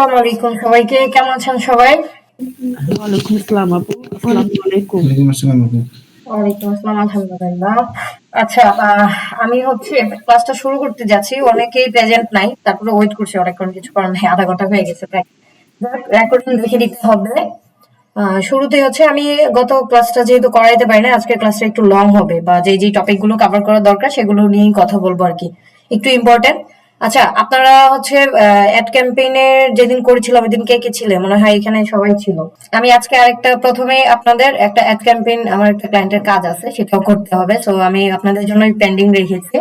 আসসালামু আলাইকুম সবাইকে। কেমন আছেন সবাই? ওয়ালাইকুম আসসালাম আপু। আসসালামু আলাইকুম। ওয়ালাইকুম আসসালাম আপু। ওয়ালাইকুম আসসালাম, আলহামদুলিল্লাহ। আচ্ছা, আমি হচ্ছে ক্লাসটা শুরু করতে যাচ্ছি। অনেকেই প্রেজেন্ট নাই, তারপরে ওয়েট করছি অনেকক্ষণ, কিছু করার নাই, আধা ঘন্টা হয়ে গেছে প্রায়। রেকর্ডিং দেখে দিতে হবে। শুরুতেই হচ্ছে আমি গত ক্লাসটা যেহেতু করাইতে পারি না, আজকের ক্লাসটা একটু লং হবে, বা যে যে টপিকগুলো কভার করা দরকার সেগুলো নিয়েই কথা বলবো আর কি, একটু ইম্পর্টেন্ট। আচ্ছা, আপনারা হচ্ছে অ্যাড ক্যাম্পেইনের যেদিন করেছিলাম ওই দিন কে কে ছিলেন? মনে হয় এখানে সবাই ছিল। আমি আজকে আরেকটা, প্রথমে আপনাদের একটা অ্যাড ক্যাম্পেইন, আমার একটা ক্লায়েন্টের কাজ আছে, সেটাও করতে হবে। সো আমি আপনাদের জন্য পেন্ডিং রেখেছি,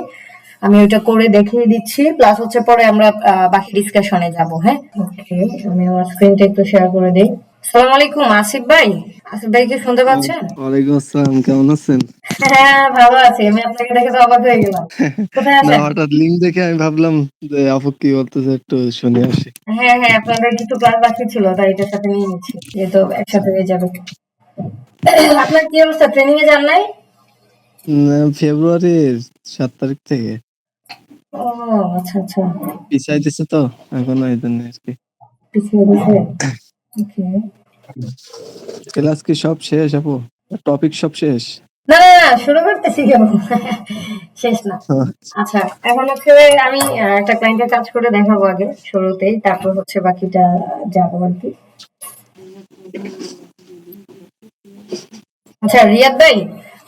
আমি ওইটা করে দেখিয়ে দিচ্ছি। প্লাস হচ্ছে পরে আমরা বাকি ডিসকাশনে যাব। হ্যাঁ, ওকে, আমি আমার স্ক্রিনটা একটু শেয়ার করে দিই। সালাম আলাইকুম আসিফ ভাই। আসিফ ভাই কি শুনতে পাচ্ছেন? ওয়ালাইকুম আসসালাম, কেমন আছেন? হ্যাঁ, ভালো আছি। আমি আপনাকে দেখে তো অবাক হয়ে গেলাম। কোথায় না, আছেন? হঠাৎ লিঙ্ক দেখে আমি ভাবলাম যে আপু কি বলতেছে একটু শুনে আসি। হ্যাঁ হ্যাঁ, আপনাদের কিছু ক্লাস বাকি ছিল, তাই এটার সাথে নিয়ে নিচ্ছি, যেহেতু আচ্ছা। একসাথে হয়ে যাবে। আপনার কি অবস্থা, ট্রেনিং এ যান নাই? ফেব্রুয়ারির 7 তারিখ থেকে ও, আচ্ছা আচ্ছা, পিছাই দিছে তো এখনো, এই জন্য আর কি। পিছিয়ে গেছে। ওকে। ক্লাস কি সব শেষ আপু? টপিক সব শেষ? না না না, শুরু করতেছি কেমন, শেষ না। আচ্ছা, এখন হচ্ছে আমি একটা ক্লায়েন্টের কাজ করে দেখাবো আগে শুরুতেই, তারপর হচ্ছে বাকিটা যাবো আর কি। আচ্ছা রিয়াদ ভাই,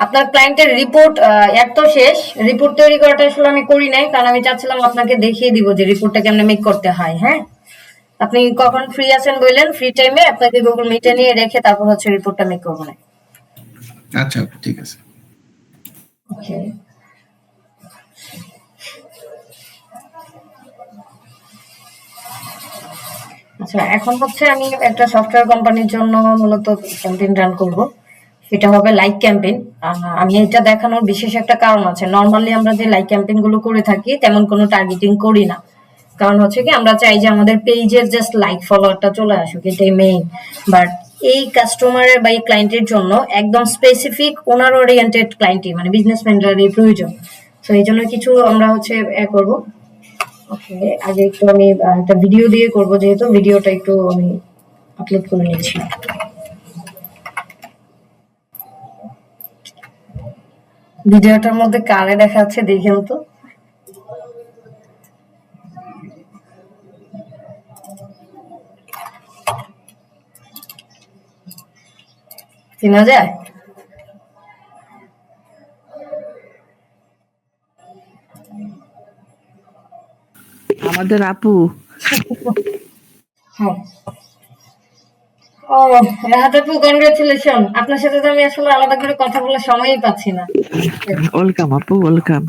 আপনার ক্লায়েন্টের রিপোর্ট এক তো শেষ। রিপোর্ট তৈরি করাটা আসলে আমি করি নাই, কারণ আমি চাচ্ছিলাম আপনাকে দেখিয়ে দিব যে রিপোর্টটা কেমনে মেক করতে হয়। হ্যাঁ, আপনি কখন ফ্রি আছেন বললেন, ফ্রি টাইমে আপনাকে গুগল মিটে নিয়ে রেখে তারপর হচ্ছে রিপোর্টটা মেক করবো না। আচ্ছা আপু, ঠিক আছে। ওকে। আচ্ছা, এখন হচ্ছে আমি একটা সফটওয়্যার কোম্পানির জন্য মূলত ক্যাম্পেইন রান করব। সেটা হবে লাইক ক্যাম্পেইন। আমি এটা দেখানোর বিশেষ একটা কারণ আছে। নরমালি আমরা যে লাইক ক্যাম্পেইন গুলো করে থাকি তেমন কোনো টার্গেটিং করি না। কারণ হচ্ছে কি, আমরা চাই যে আমাদের পেজের জাস্ট লাইক ফলোয়ারটা চলে আসুক, এটাই মেইন। বাট এই কাস্টমারের বা এই ক্লায়েন্টের জন্য একদম স্পেসিফিক ওনার ওরিয়েন্টেড ক্লায়েন্টই, মানে বিজনেসম্যানরারই প্রয়োজন। তো এই জন্য কিছু আমরা হচ্ছে করবো। ওকে, আগে একটু আমি একটা ভিডিও দিয়ে করব, যেহেতু ভিডিওটা একটু আমি আপলোড করে নিচ্ছি। ভিডিওটার মধ্যে কারে দেখাচ্ছে দেখেন তো। চেনা যায়? আমাদের আপু। হ্যাঁ। ও, রাহাত আপু, কনগ্রাচুলেশন। আপনার সাথে তো আমি আসলে আলাদা করে কথা বলার সময়ই পাচ্ছি না। ওয়েলকাম আপু, ওয়েলকাম।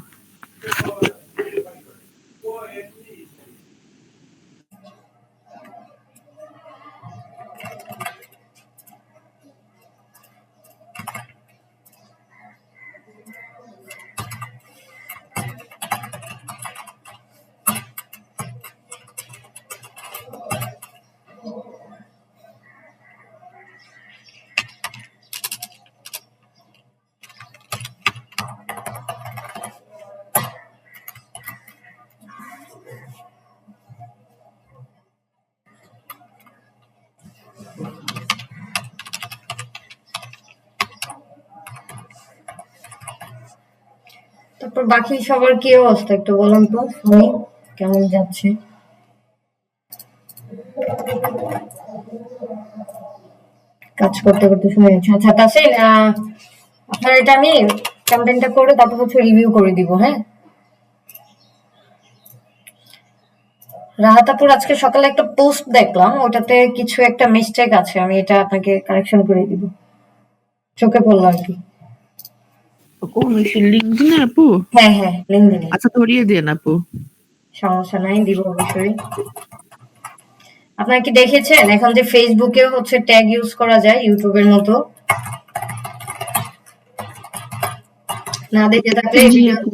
তারপর বাকি সবার কি অবস্থা একটু বলুন তো শুনি, কেমন যাচ্ছে? কাজ করতে করতে শুনে যাচ্ছে। আচ্ছা তাসিন, আপনার এটা আমি ক্যাম্পেইনটা করে তারপর হচ্ছে রিভিউ করে দিব। হ্যাঁ, রাহাতাপুর আজকে সকালে একটা পোস্ট দেখলাম, ওটাতে কিছু একটা মিস্টেক আছে, আমি এটা আপনাকে কারেকশন করে দিব, চোখে পড়লো আর কি। কোন লিঙ্কডিনে আপু? হ্যাঁ হ্যাঁ, লিঙ্কডিনে। আচ্ছা, ধরিয়ে দেন আপু। সমস্যা নাই, দিব অবশ্যই। আপনারা কি দেখেছেন এখন যে ফেসবুকেও হচ্ছে ট্যাগ ইউজ করা যায় ইউটিউবের মতো? না দেখে থাকলে জি ভিডিও আপু।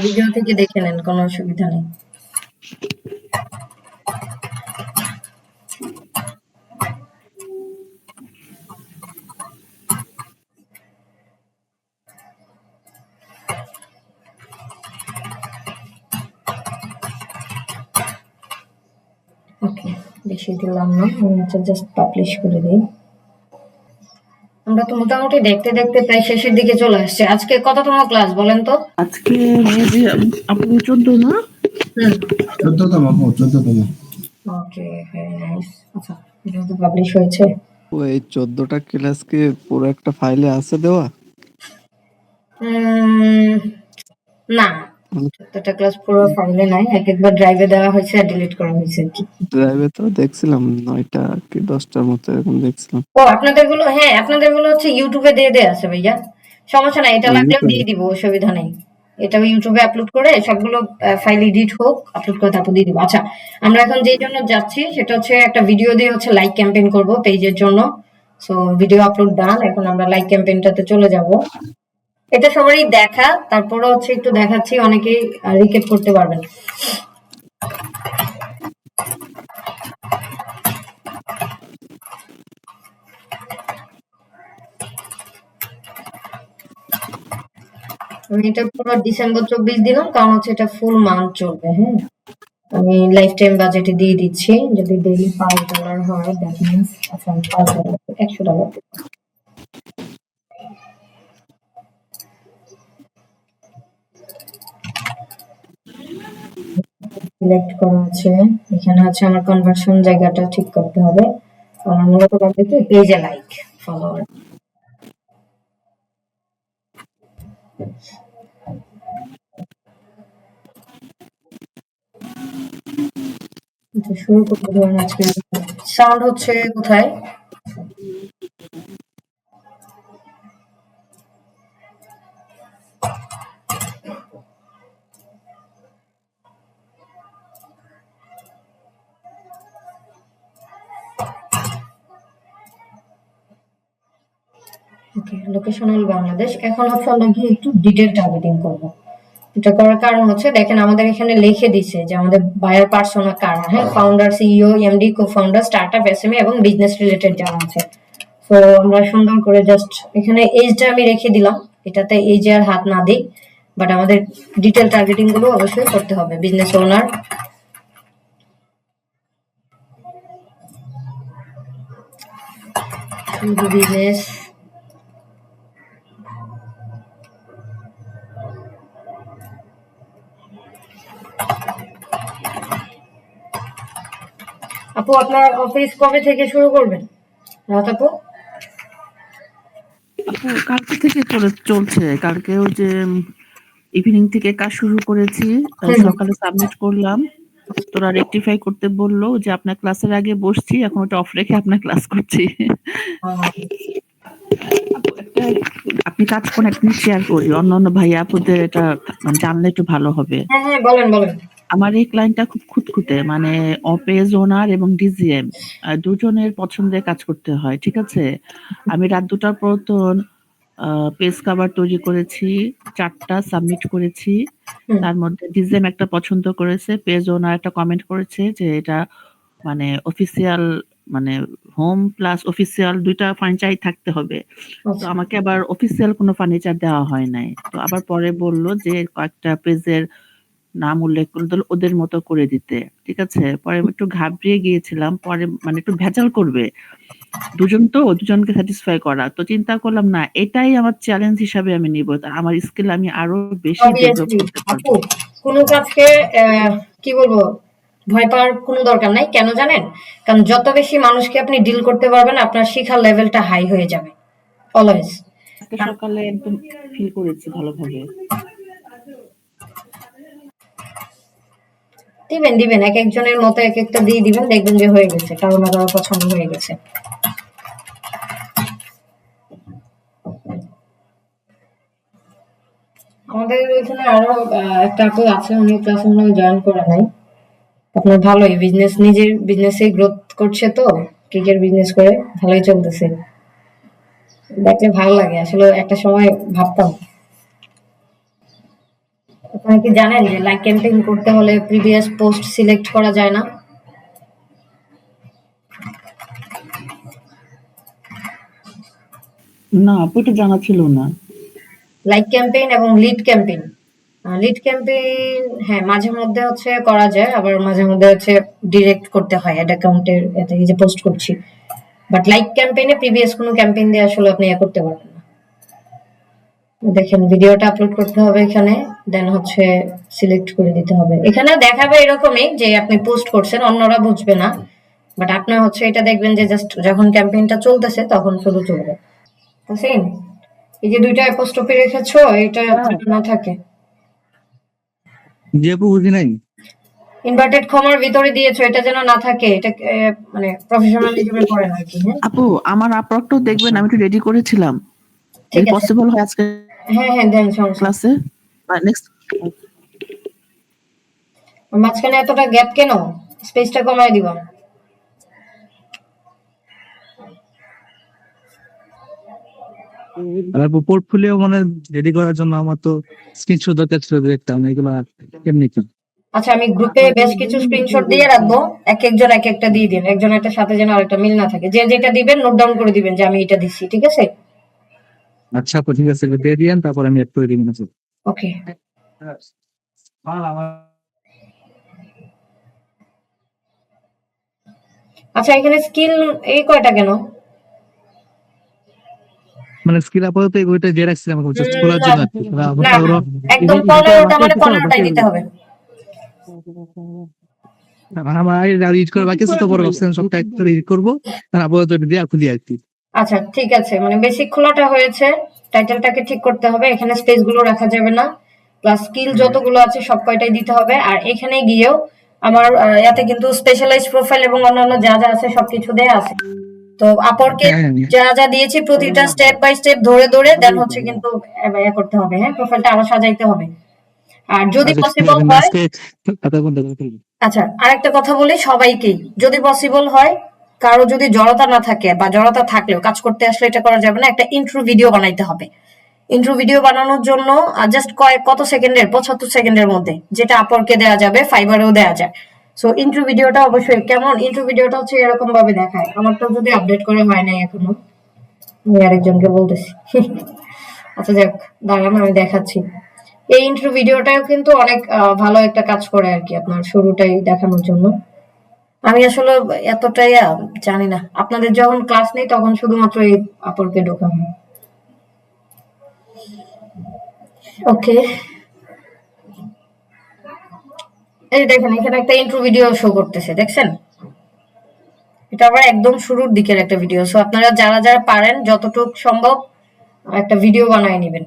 ভিডিও থেকে দেখে নেন, কোনো অসুবিধা নেই। ওকে, বেশি দিলাম না, আমি জাস্ট পাবলিশ করে দিই। আমরা তো মোটামুটি দেখতে দেখতে প্রায় শেষের দিকে চলে আসছে। আজকে কততম ক্লাস বলেন তো? আজকে মেবি আপু 14 না? হুম, 14তম আপু, 14তম। ওকে, ভেরি নাইস। আচ্ছা, এটা তো পাবলিশ হয়েছে। ও এই 14টা ক্লাস কি পুরো একটা ফাইলে আছে দেওয়া? উম, না, প্রত্যেকটা ক্লাস পুরো ফাইলে নাই, এক একবার ড্রাইভে দেওয়া হয়েছে আর ডিলিট করা হয়েছে আর কি। ড্রাইভে তো দেখছিলাম 9টা কি 10টার মতো এরকম দেখছিলাম। ও আপনাদের গুলো, হ্যাঁ আপনাদের গুলো হচ্ছে ইউটিউবে দিয়ে দেয়া আছে ভাইয়া, সমস্যা নাই, এটা ও লাগলেও ইউটিউবে? দিয়ে দিব, অসুবিধা নেই। এটা ইউটিউবে আপলোড করে সবগুলো ফাইল এডিট হোক, আপলোড করে তারপর দিয়ে দিব। আচ্ছা, আমরা এখন যেই জন্য যাচ্ছি সেটা হচ্ছে একটা ভিডিও দিয়ে হচ্ছে লাইক ক্যাম্পেইন করব পেজের জন্য। সো ভিডিও আপলোড ডান, এখন আমরা লাইক ক্যাম্পেইনটাতে চলে যাব। এটা সবারই দেখা, তারপরে হচ্ছে একটু দেখাচ্ছি, অনেকেই রিকেট করতে পারবেন। আমি এটা পুরো ডিসেম্বর 24 দিলাম, কারণ হচ্ছে এটা ফুল মান্থ চলবে। হ্যাঁ, আমি লাইফ টাইম বাজেটে দিয়ে দিচ্ছি। যদি ডেইলি $5 হয় দ্যাট মিনস, আচ্ছা আমি $5 $100 সিলেক্ট করা আছে। এখানে হচ্ছে আমার কনভার্সন জায়গাটা ঠিক করতে হবে। আমার মূলত লাগবে কি পেজে লাইক ফলোয়ার। শুরু করতে ধরেন আজকে। সাউন্ড হচ্ছে কোথায়? ওকে, লোকেশনাল বাংলাদেশ। এখন হচ্ছে আমরা গিয়ে একটু ডিটেল টার্গেটিং করব। এটা করার কারণ হচ্ছে দেখেন আমাদের এখানে লিখে দিছে যে আমাদের বায়ার পার্সোনা কারা। হ্যাঁ, ফাউন্ডার, সিইও, এমডি, কো ফাউন্ডার, স্টার্টআপ, এসএমই এবং বিজনেস রিলেটেড যারা আছে। তো আমরা সুন্দর করে জাস্ট এখানে এজটা আমি রেখে দিলাম, এটাতে এজে আর হাত না দিই, বাট আমাদের ডিটেল টার্গেটিং গুলো অবশ্যই করতে হবে। বিজনেস ওনার, বিজনেস, আপু আপনার অফিস কবে থেকে শুরু করবেন রাত আপু? আপু কালকে থেকে চলছে। কালকে ওই যে ইভিনিং থেকে কাজ শুরু করেছি, হুম, সকালে সাবমিট করলাম। তোরা রেকটিফাই করতে বললো যে আপনার ক্লাসের আগে বসছি, এখন ওটা অফ রেখে আপনার ক্লাস করছি। আপু, আপনি কাজ করেন, একটা শেয়ার করি, অন্য ভাইয়া আপুদের এটা মানে জানলে একটু ভালো হবে। হ্যাঁ হ্যাঁ, বলেন বলেন। আমার এই ক্লায়েন্টটা খুব খুঁতখুঁতে, মানে পেজ ওনার এবং ডিজিএম দুজনের পছন্দের কাজ করতে হয়, ঠিক আছে? আমি রাত 2টার পর তো পেজ কভার তৈরি করেছি, 4টা সাবমিট করেছি। হুম, তার মধ্যে ডিজিএম একটা পছন্দ করেছে, পেজ ওনার একটা কমেন্ট করেছে যে এটা মানে অফিসিয়াল, মানে হোম প্লাস অফিসিয়াল 2টা ফার্নিচারই থাকতে হবে। তো আচ্ছা, আমাকে আবার অফিসিয়াল কোনো ফার্নিচার দেওয়া হয় নাই। তো আবার পরে বলল যে কয়েকটা পেজের নাম উল্লেখ করে দিল ওদের মতো করে দিতে। ঠিক আছে? পরে আমি একটু ঘাবড়িয়ে গিয়েছিলাম। পরে মানে একটু ভেজাল করবে। দুজন তো, দুজনকে স্যাটিসফাই করা। তো চিন্তা করলাম না, এটাই আমার চ্যালেঞ্জ হিসাবে আমি নিব। আমার স্কিল আমি আরো বেশি ডেভেলপ অবভিয়াসলি করতে পারব। আপু, কোনো কাজকে কি বলবো, ভয় পাওয়ার কোনো দরকার নাই। কেন জানেন? কারণ যত বেশি মানুষকে আপনি ডিল করতে পারবেন আপনার শিখার লেভেলটা হাই হয়ে যাবে অলওয়েজ। আজকে সকালে একদম ফিল করেছি ভালোভাবে। দিবেন দিবেন, এক একজনের মতো এক একটা দিয়ে দিবেন, দেখবেন যে হয়ে গেছে, কারো না কারো পছন্দ হয়ে গেছে। আমাদের এখানে আরো একটা আপু আছে, উনি ক্লাসে মনে হয় জয়েন করে নাই। আপনার ভালোই বিজনেস, নিজের বিজনেসে গ্রোথ করছে তো, কেকের বিজনেস করে ভালোই চলতেছে। দেখলে ভালো লাগে আসলে, একটা সময় ভাবতাম। আপনারা কি জানেন যে লাইক ক্যাম্পেইন করতে হলে প্রিভিয়াস পোস্ট সিলেক্ট করা যায় না? না আপু, এটা জানা ছিল না। লাইক ক্যাম্পেইন এবং লিড ক্যাম্পেইন লিড ক্যাম্পেইন হ্যাঁ মাঝে মধ্যে হচ্ছে করা যায়, আবার মাঝে মধ্যে হচ্ছে ডিরেক্ট করতে হয় অ্যাড অ্যাকাউন্টের এতে এই যে পোস্ট করছি। বাট লাইক ক্যাম্পেইনে প্রিভিয়াস কোনো ক্যাম্পেইন দিয়ে আসলে আপনি ইয়ে করতে পারবেন না। দেখেন ভিডিওটা আপলোড করতে হবে এখানে, দেন হচ্ছে সিলেক্ট করে দিতে হবে। এখানে দেখাবে এরকমই যে আপনি পোস্ট করছেন, অন্যরা বুঝবে না। বাট আপনার হচ্ছে এটা দেখবেন যে জাস্ট যখন ক্যাম্পেইনটা চলতেছে তখন শুধু চলবে। বুঝছেন? এই যে দুইটা অ্যাপোস্ট্রফি রেখেছো এটা যেন না থাকে। জি আপু বুঝি নাই। ইনভার্টেড কমার ভিতরে দিয়েছো এটা যেন না থাকে, এটা মানে প্রফেশনালিজমে পড়ে না আর কি। হ্যাঁ আপু আমার আপলোডটাও দেখবেন, আমি একটু রেডি করেছিলাম, ঠিক যদি আছে। পসিবল হয় আজকে হ্যাঁ হ্যাঁ দেন সমস্যা নেই। ক্লাসে নেক্সট। মাঝখানে এতটা গ্যাপ কেন? স্পেসটা কমায় দিবা। আর আপু পোর্টফোলিও মানে রেডি করার জন্য আমার তো স্ক্রিনশট দরকার ছিল দেখতাম এগুলো আর কেমনি কি। আচ্ছা আমি গ্রুপে বেশ কিছু স্ক্রিনশট দিয়ে রাখবো, এক একজন এক একটা দিয়ে দিন, একজন একটা সাথে যেন আরেকটা মিল না থাকে। যে যেটা দিবেন নোট ডাউন করে দিবেন যে আমি এটা দিচ্ছি, ঠিক আছে? আচ্ছা আপু ঠিক আছে, এগুলো দিয়ে দিয়েন তারপর আমি অ্যাড করে দিবেন। আছে ওকে। আচ্ছা এখানে স্কিল এই কয়টা কেন? মানে স্কিল আপাতত এই বইটা দিয়ে রাখছিলাম জাস্ট খোলার না জন্য আর কি। আমার না তো আরো একদম 15টা মানে 15টাই দিতে হবে। আমার আর ইউজ করা বাকি আছে তো, বড় অপশন সবটা এক করে এডিট করবো আর আপাতত এটা দিয়ে খুলি আর কি। আচ্ছা ঠিক আছে, মানে বেসিক খোলাটা হয়েছে, টাইটেলটাকে ঠিক করতে হবে, এখানে স্পেস গুলো রাখা যাবে না, প্লাস স্কিল যতগুলো আছে সব কয়টাই দিতে হবে। আর এখানে গিয়েও আমার ইয়াতে কিন্তু স্পেশালাইজ প্রোফাইল এবং অন্যান্য যা যা আছে সবকিছু দেয়া আছে। তো আপরকে হ্যাঁ হ্যাঁ যা যা দিয়েছি প্রতিটা স্টেপ বাই স্টেপ ধরে ধরে দেন হচ্ছে কিন্তু ইয়ে করতে হবে। হ্যাঁ প্রোফাইলটা আরো সাজাইতে হবে। আর যদি আচ্ছা ঠিক পসিবল আছে, হয়, আজকে কথা বলতে বলতে আচ্ছা আরেকটা কথা বলি সবাইকেই, যদি পসিবল হয় কারো যদি জড়তা না থাকে বা জড়তা থাকলেও কাজ করতে আসলে এটা করা যাবে না, একটা ইন্ট্রো ভিডিও বানাইতে হবে। ইন্ট্রো ভিডিও বানানোর জন্য জাস্ট কত সেকেন্ডের, 75 সেকেন্ডের মধ্যে, যেটা আপরকে দেওয়া যাবে, ফাইবারেও দেওয়া যায়। সো ইন্ট্রো ভিডিওটা অবশ্যই কেমন, ইন্ট্রো ভিডিওটা হচ্ছে এরকম ভাবে দেখায়, আমারটা যদি আপডেট করে হয় নাই এখনো, আমি আরেকজনকে বলতেছি। আচ্ছা যাক দাঁড়ান আমি দেখাচ্ছি। এই ইন্ট্রো ভিডিওটাও কিন্তু অনেক ভালো একটা কাজ করে আর কি, আপনার শুরুটাই দেখানোর জন্য। আমি আসলে এতটাই জানি না, আপনাদের যখন ক্লাস নেই তখন শুধুমাত্র এই আপরকে ঢোকা হয়। ওকে এই দেখেন এখানে একটা ইন্ট্রো ভিডিও শো করতেছে, দেখছেন? এটা আবার একদম শুরুর দিকের একটা ভিডিও। সো আপনারা যারা যারা পারেন যতটুকু সম্ভব একটা ভিডিও বানায় নেবেন।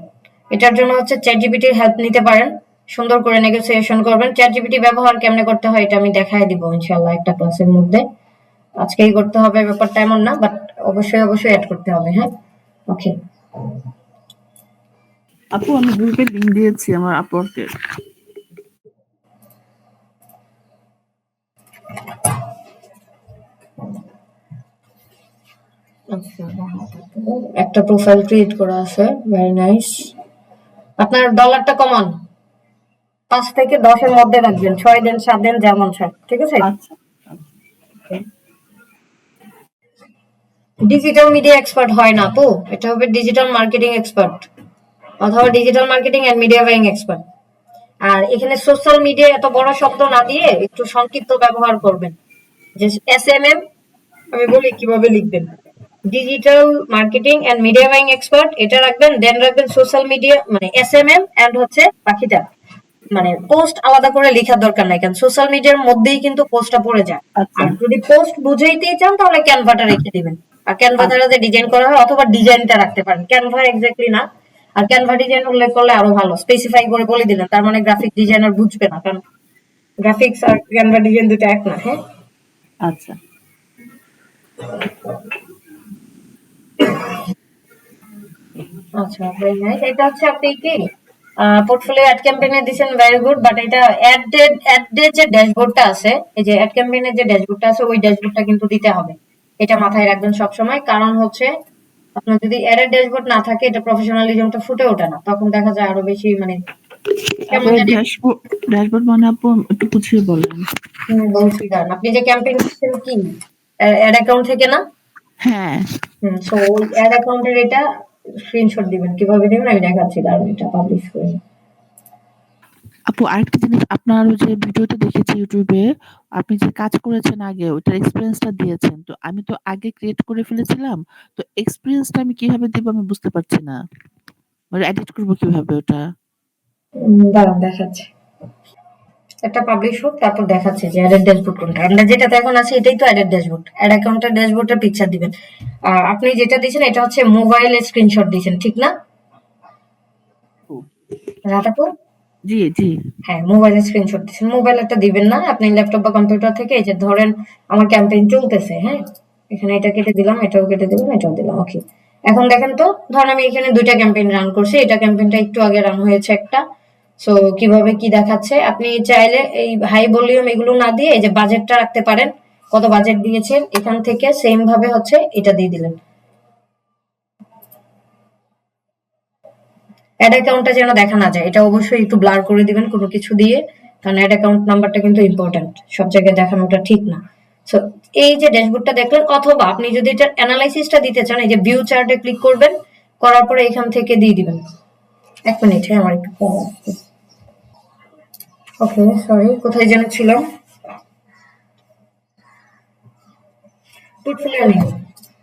এটার জন্য হচ্ছে চ্যাটজিপিটির হেল্প নিতে পারেন, সুন্দর করে নেগোসিয়েশন করবেন। চ্যাটজিপিটি ব্যবহার কেমনে করতে হয় এটা আমি দেখাই দিব ইনশাআল্লাহ একটা ক্লাসের মধ্যে। আজকেই করতে হবে ব্যাপারটা এমন না, বাট অবশ্যই অবশ্যই অ্যাড করতে হবে। হ্যাঁ ওকে। আপু আমি গ্রুপে লিংক দিয়েছি আমার আপলোডকে। একটা প্রোফাইল ক্রিয়েট করা আছে, ভেরি নাইস। আপনার ডলারটা কমান 5 থেকে 10 এর মধ্যে রাখবেন, 6 দিন 7 দিন যেমন চায়, ঠিক আছে? আচ্ছা ডিজিটাল মিডিয়া এক্সপার্ট হয় না আপু, এটা হবে ডিজিটাল মার্কেটিং এক্সপার্ট অথবা digital marketing and media buying expert. আর এখানে সোশ্যাল মিডিয়া এত বড় শব্দ না দিয়ে একটু সংক্ষিপ্ত ব্যবহার করবেন, যে এসএমএম আমি বলি কিভাবে লিখবেন। Digital marketing and media buying expert এটা রাখবেন, দেন রাখবেন সোশ্যাল মিডিয়া মানে এসএমএম এন্ড হচ্ছে বাকিটা, মানে পোস্ট আলাদা করে লেখার দরকার নাই, কারণ সোশ্যাল মিডিয়ার মধ্যেই কিন্তু পোস্টটা পড়ে যায়। আচ্ছা আর যদি পোস্ট বুঝাইতেই চান তাহলে ক্যানভাটা রেখে দিবেন, আর ক্যানভা দ্বারা যে ডিজাইন করা হয় অথবা ডিজাইনটা রাখতে পারেন, ক্যানভা এক্স্যাক্টলি না। আর ক্যানভা ডিজাইন উল্লেখ করলে আরো ভালো, স্পেসিফাই করে বলে দিলেন, তার মানে গ্রাফিক ডিজাইনার বুঝবে না, কারণ গ্রাফিক্স আর ক্যানভা ডিজাইন দুটো এক না। হ্যাঁ আচ্ছা আচ্ছা very nice। এটা হচ্ছে আপনি কি পোর্টফোলিও অ্যাড ক্যাম্পেইনে দিবেন, ভেরি গুড। বাট এটা অ্যাড যে ড্যাশবোর্ডটা আছে, এই যে অ্যাড ক্যাম্পেইনের যে ড্যাশবোর্ডটা আছে ওই ড্যাশবোর্ডটা কিন্তু দিতে হবে, এটা মাথায় রাখবেন সব সময়। কারণ হচ্ছে আপনার যদি অ্যাড এর ড্যাশবোর্ড না থাকে এটা প্রফেশনালিজমটা ফুটে ওঠে না, তখন দেখা যায় আরো বেশি মানে কেমন জানি। ড্যাশবোর্ড মানে আপু একটু বুঝিয়ে বলেন। বলছি কারণ আপনি যে ক্যাম্পেইন করছেন কি অ্যাড অ্যাকাউন্ট থেকে না? হ্যাঁ সো ওই অ্যাড অ্যাকাউন্টের এটা স্ক্রিনশট দিবেন, কিভাবে দিবেন আমি দেখাচ্ছি, কারণ এটা পাবলিশ করি। আপু আরেকটা জিনিস, আপনার ওই যে ভিডিওটা দেখেছি ইউটিউবে, আপনি যে কাজ করেছেন আগে ওটার এক্সপিরিয়েন্সটা দিয়েছেন। তো আমি তো আগে ক্রিয়েট করে ফেলেছিলাম। তো এক্সপিরিয়েন্সটা আমি কিভাবে দিব আমি বুঝতে পারছি না। মানে এডিট করব কিভাবে ওটা? দাঁড়ান দেখাচ্ছি। একটা পাবলিশ হোক, তারপর দেখাচ্ছে যে অ্যাডেড ড্যাশবোর্ড কোনটা। আমরা যেটাতে এখন আছে এটাই তো অ্যাডেড ড্যাশবোর্ড। অ্যাড অ্যাকাউন্টের ড্যাশবোর্ডের পিকচার দিবেন। আর আপনি যেটা দিয়েছেন এটা হচ্ছে মোবাইলে স্ক্রিনশট দিয়েছেন, ঠিক না রাতাপু? জি, জি। হ্যাঁ, মোবাইলে স্ক্রিনশট দিচ্ছেন। মোবাইল একটা দিবেন না, আপনি ল্যাপটপ বা কম্পিউটার থেকে এই যে ধরেন আমার ক্যাম্পেইন চলতেছে, হ্যাঁ, এখানে এটা কেটে দিলাম, এটাও কেটে দিলাম, এটাও দিলাম, ওকে। এখন দেখেন তো, ধরেন আমি এখানে দুইটা ক্যাম্পেইন রান করছি, এটা ক্যাম্পেইনটা একটু আগে রান হয়েছে একটা। সো কিভাবে কি দেখাচ্ছে, আপনি চাইলে এই হাই ভলিউম এগুলো না দিয়ে এই যে বাজেটটা রাখতে পারেন, কত বাজেট দিয়েছেন, এখান থেকে সেম ভাবে হচ্ছে এটা দিয়ে দিলেন। অ্যাড অ্যাকাউন্টটা যেন দেখা না যায়, এটা অবশ্যই একটু ব্লার করে দিবেন কোনো কিছু দিয়ে, কারণ অ্যাড অ্যাকাউন্ট নাম্বারটা কিন্তু ইম্পর্টেন্ট, সব জায়গায় দেখানোটা ঠিক না। সো এই যে ড্যাশবোর্ডটা দেখলেন, অথবা আপনি যদি এটার অ্যানালাইসিসটা দিতে চান এই যে ভিউ চার্টে ক্লিক করবেন, করার পরে এখান থেকে দিয়ে দিবেন। এক মিনিট, হ্যাঁ, আমার একটু ওকে, সরি, কোথায় যেন ছিলাম, পোর্টফোলিও নিয়ে।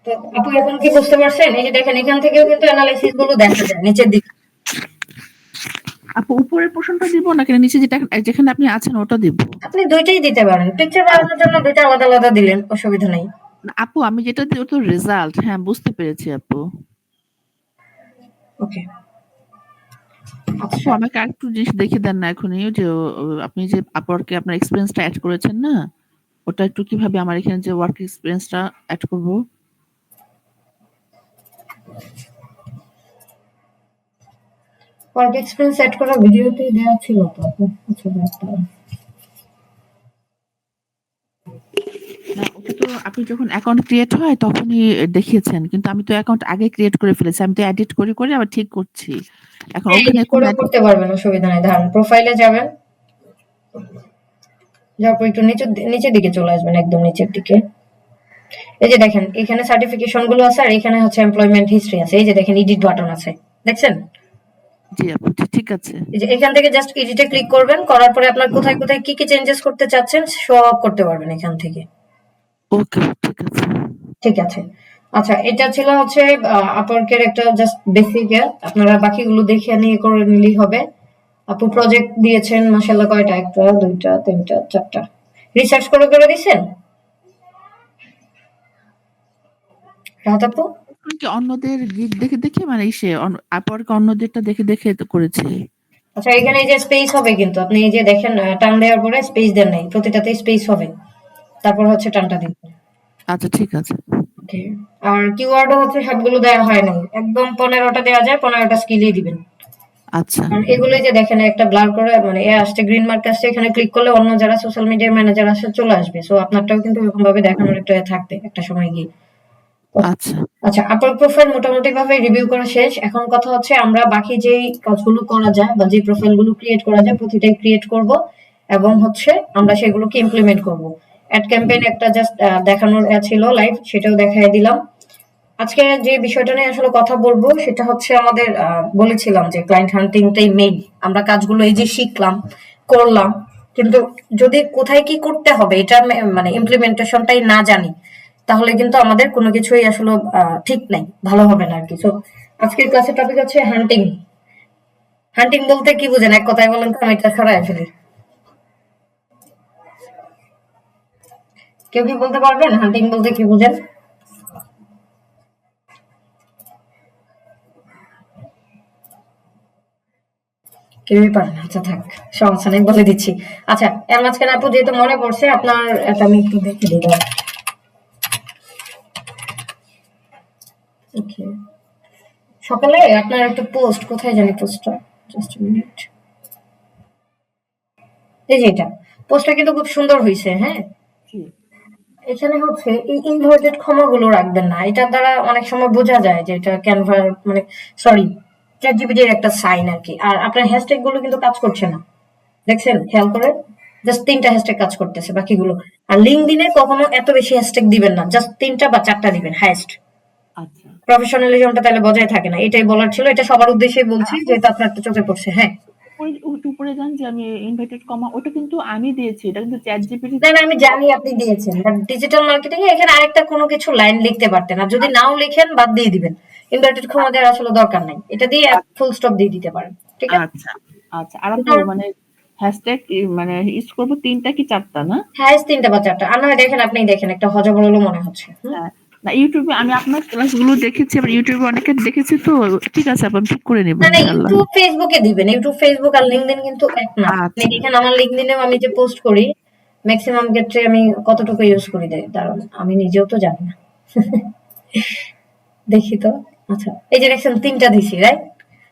তো আপু এখন কি বুঝতে পারছেন? এই যে দেখেন এখান থেকেও কিন্তু অ্যানালাইসিস গুলো দেখা যায় নিচের দিকে। আপু উপরের পোর্শনটা দিব নাকি নিচে যেটা যেখানে আপনি আছেন ওটা দিব? আপনি দুইটাই দিতে পারেন, পিকচার বানানোর জন্য দুইটা আলাদা আলাদা দিলেন, অসুবিধা নেই। না, আপু আমি যেটা দিই ওটা রেজাল্ট। হ্যাঁ, বুঝতে পেরেছি আপু। ওকে, আপু আচ্ছা। আমাকে আরেকটু জিনিস দেখে দেন না এখনই, ওই যে আপনি যে আপওয়ার্কে আপনার এক্সপিরিয়েন্সটা এড করেছেন না? ওটা একটু কিভাবে আমার এখানে যে ওয়ার্ক এক্সপিরিয়েন্সটা এড করব? ওয়ার্ক এক্সপেরিয়েন্স সেট করা ভিডিওতেই দেওয়া ছিল তো আপু। আচ্ছা, একটা না, ওটা তো আপনি যখন অ্যাকাউন্ট ক্রিয়েট হয় তখনই দেখিয়েছেন। কিন্তু আমি তো অ্যাকাউন্ট আগে ক্রিয়েট করে ফেলেছি। আমি তো এডিট করে আবার ঠিক করছি। এখন ওখানে এডিট কোনো করে করতে পারবেন, অসুবিধা নেই। ধরেন প্রোফাইলে যাবেন, যাওয়ার পর একটু নিচের দিকে চলে আসবেন, একদম নিচের দিকে। এই যে দেখেন এখানে সার্টিফিকেশন গুলো আছে, আর এখানে হচ্ছে এমপ্লয়মেন্ট হিস্ট্রি আছে। এই যে দেখেন এডিট বাটন আছে, দেখছেন? জি আপু, ঠিক আছে। এই যে এখান থেকে জাস্ট এডিটে ক্লিক করবেন, করার পরে আপনার কোথায় কোথায় কি কি চেঞ্জেস করতে চাচ্ছেন সব করতে পারবেন এখান থেকে। ওকে, ঠিক আছে। ঠিক আছে। আচ্ছা, এটা ছিল হচ্ছে আপওয়ার্কের একটা জাস্ট বেসিক। আপনারা বাকিগুলো দেখে নিয়ে করে নিলেই হবে। আপু প্রজেক্ট দিয়েছেন মাশাআল্লাহ, কয়টা? একটা, দুইটা, তিনটা, চারটা। রিসার্চ করে দিছেন রাহাত আপু? আমি কি অন্যদের গিগ দেখে মানে আপওয়ার্কে অন্যদেরটা দেখে তো করেছি। আচ্ছা, এখানে এই যে স্পেস হবে, কিন্তু আপনি এই যে দেখেন টান দেওয়ার পরে স্পেস দেন নাই, প্রতিটাতে স্পেস হবে, তারপর হচ্ছে টানটা দিবেন। আচ্ছা, ঠিক আছে। ওকে। আর কিওয়ার্ডও হচ্ছে সবগুলো দেওয়া হয় নাই, একদম 15টা দেওয়া যায়, 15টা স্কিলই দিবেন। আচ্ছা, কারণ এগুলোই যে দেখেন একটা ব্লার করে মানে এ আসছে, গ্রিন মার্ক আসছে, এখানে ক্লিক করলে অন্য যারা সোশ্যাল মিডিয়ার ম্যানেজার আসে চলে আসবে। সো আপনারটাও কিন্তু এরকম ভাবে দেখানোর একটা থাকবে একটা সময় গিয়ে। আচ্ছা, আচ্ছা, আপনার প্রোফাইল মোটামুটি ভাবে রিভিউ করা শেষ। এখন কথা হচ্ছে আমরা বাকি যেই কাজগুলো করা যায় বা যে প্রোফাইল গুলো ক্রিয়েট করা যায় প্রতিটাই ক্রিয়েট করব, এবং হচ্ছে আমরা সেগুলোকে ইমপ্লিমেন্ট করব। অ্যাড ক্যাম্পেইন একটা জাস্ট দেখানোর ছিল লাইভ, সেটাও দেখাই দিলাম। আজকে যে বিষয়টা নিয়ে আসলে কথা বলবো সেটা হচ্ছে আমাদের বলেছিলাম যে ক্লায়েন্ট হান্টিংটাই মেইন। আমরা কাজগুলো এই যে শিখলাম, করলাম, কিন্তু যদি কোথায় কি করতে হবে এটা মানে ইমপ্লিমেন্টেশনটাই না জানি, তাহলে কিন্তু আমাদের কোনো কিছুই আসলে ঠিক নাই, ভালো হবে না আর কি। তো আজকের ক্লাসের টপিক হচ্ছে হান্টিং। হান্টিং বলতে কি বুঝেন এক কথায় বলেন তো, আমি এটা সরাই ফেলি। কেউ কি বলতে পারবেন হান্টিং বলতে কি বুঝেন? কেউই পারে না, আচ্ছা থাক, সমস্যা নেই, বলে দিচ্ছি। আচ্ছা, এর মাঝখানে আপু যেহেতু মনে পড়ছে আপনার, এটা আমি একটু দেখে দিই। ওকে, সকালে আপনার একটা পোস্ট, কোথায় জানি পোস্টটা, জাস্ট মিনিট, এই যে এটা পোস্টটা কিন্তু খুব সুন্দর হয়েছে, হ্যাঁ। এখানে হচ্ছে এই ইনভার্টেড কমাগুলো রাখবেন না, এটার দ্বারা অনেক সময় বোঝা যায় যে এটা ক্যানভা মানে সরি চ্যাটজিপিটির একটা সাইন আর কি। আর আপনার হ্যাশট্যাগ গুলো কিন্তু কাজ করছে না, দেখছেন খেয়াল করে? জাস্ট 3টা হ্যাশট্যাগ কাজ করতেছে, বাকিগুলো। আর লিঙ্কডইনে কখনো এত বেশি হ্যাশট্যাগ দিবেন না, জাস্ট 3টা বা 4টা দিবেন হাইয়েস্ট। আচ্ছা। প্রফেশনালিজমটা তাহলে বজায় থাকে না, এটাই বলার ছিল। এটা সবার উদ্দেশ্যেই বলছি, যেহেতু আপনার একটা চোখে পড়ছে। হ্যাঁ, একটু উপরে যান যে আমি ইনভাইটেড কমা, ওটা কিন্তু আমি দিয়েছি, এটা কিন্তু চ্যাট জিপিটি। না না, আমি জানি আপনি দিয়েছেন, বাট ডিজিটাল মার্কেটিং এ এখানে আরেকটা কোনো কিছু লাইন লিখতে পারতেন, আর যদি নাও লিখেন বাদ দিয়ে দিবেন, ইনভার্টেড কমা দেওয়ার আসলে দরকার নাই, এটা দিয়ে ফুল স্টপ দিয়ে দিতে পারেন, ঠিক আছে? আচ্ছা আচ্ছা, আর আপু মানে হ্যাশট্যাগ মানে ইউজ করবো 3টা কি 4টা না? হ্যাঁ 3টা বা 4টা, আর নয় দেখেন, আপনি দেখেন একটা হজবরল মনে হচ্ছে। হ্যাঁ, না ইউটিউবে আমি আপনার ক্লাসগুলো দেখেছি, আবার ইউটিউবে অনেকে দেখেছি, তো ঠিক আছে আপু, আমি ঠিক করে নেবো না না, ইনশাল্লাহ। ইউটিউব ফেসবুকে দিবেন, ইউটিউব ফেসবুক আর লিঙ্কডইন কিন্তু এক না। আপনি আচ্ছা দেখেন আমার লিঙ্কডইনেও আমি যে পোস্ট করি, ম্যাক্সিমাম ক্ষেত্রে আমি কতটুকু ইউজ করি দেয়, কারণ আমি নিজেও তো জানি না। দেখি তো। আচ্ছা, এই যে দেখছেন 3টা দিছি, রাইট?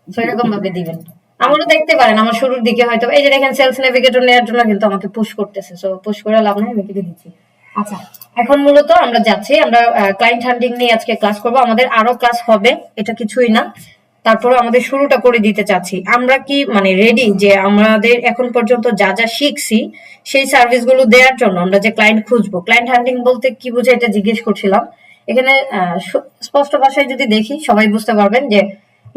তো এরকম ভাবে দিবেন। আমারও দেখতে পারেন, আমার শুরুর দিকে হয়তো এই যে দেখেন সেলস নেভিগেটর নেওয়ার জন্য কিন্তু আমাকে পুশ করতেছে, সো পুশ করে লাভ নাই, আমি কেটে দিচ্ছি। আচ্ছা, এখন মূলত আমরা যাচ্ছি, আমরা ক্লায়েন্ট হান্টিং নিয়ে আজকে ক্লাস করব, আমাদের আরো ক্লাস হবে, এটা কিছুই না। তারপরে আমাদের শুরুটা করে দিতে চাচ্ছি, আমরা কি মানে রেডি যে আমাদের এখন পর্যন্ত যা যা শিখছি সেই সার্ভিসগুলো দেওয়ার জন্য আমরা যে ক্লায়েন্ট খুঁজবো। ক্লায়েন্ট হান্টিং বলতে কি বোঝায় এটা জিজ্ঞেস করছিলাম। এখানে স্পষ্ট ভাষায় যদি দেখি সবাই বুঝতে পারবেন যে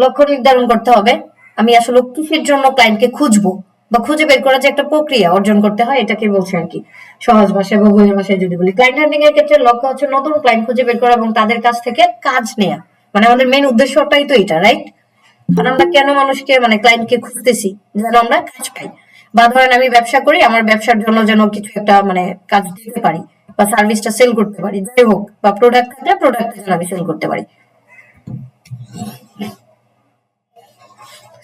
লক্ষ্য নির্ধারণ করতে হবে, আমি আসলে কিসের জন্য ক্লায়েন্টকে খুঁজবো বা খুঁজে বের করার যে একটা প্রক্রিয়া অর্জন করতে হয়, এটাকে বলছে আর কি সহজ ভাষায় বা বইয়ের ভাষায় যদি বলি। ক্লায়েন্ট হান্টিং এর ক্ষেত্রে লক্ষ্য হচ্ছে নতুন ক্লায়েন্ট খুঁজে বের করা এবং তাদের কাছ থেকে কাজ নেওয়া, মানে আমাদের মেইন উদ্দেশ্যটাই তো এটা, রাইট? কারণ আমরা কেন মানুষকে মানে ক্লায়েন্টকে খুঁজতেছি, যেন আমরা কাজ পাই। বা ধরেন আমি ব্যবসা করি, আমার ব্যবসার জন্য যেন কিছু একটা মানে কাজ দিতে পারি বা সার্ভিসটা সেল করতে পারি, যাই হোক, বা প্রোডাক্ট থাকলে প্রোডাক্ট আমি সেল করতে পারি।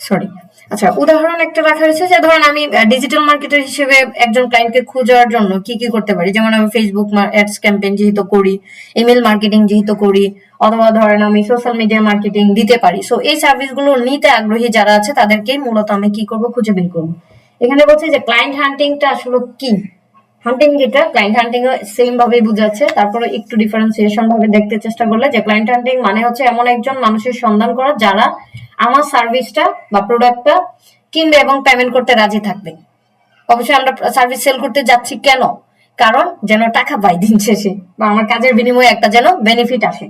সরি। আচ্ছা, উদাহরণ একটা রাখা হয়েছে যে ধরেন আমি ডিজিটাল মার্কেটার হিসেবে একজন ক্লায়েন্টকে খোঁজার জন্য কি কি করতে পারি, যেমন আমি ফেসবুক অ্যাডস ক্যাম্পেইন যেহেতু করি, ইমেল মার্কেটিং যেহেতু করি, অথবা ধরেন আমি সোশ্যাল মিডিয়া মার্কেটিং দিতে পারি। সো এই সার্ভিসগুলো নিতে আগ্রহী যারা আছে তাদেরকেই মূলত আমি কি করব, খুঁজে বের করবো। এখানে বলছে যে ক্লায়েন্ট হান্টিংটা আসলে কি। হান্টিং যেটা, ক্লায়েন্ট হান্টিং সেম ভাবেই বুঝাচ্ছে, তারপরে একটু ডিফারেন্সিয়েশন ভাবে দেখতে চেষ্টা করলে যে ক্লায়েন্ট হান্টিং মানে হচ্ছে এমন একজন মানুষের সন্ধান করা যারা আমার সার্ভিসটা বা প্রোডাক্টটা কিনবে এবং পেমেন্ট করতে রাজি থাকবে। অবশ্যই আমরা সার্ভিস সেল করতে যাচ্ছি কেন, কারণ যেন টাকা পাই দিন শেষে, বা আমার কাজের বিনিময়ে একটা যেন বেনিফিট আসে।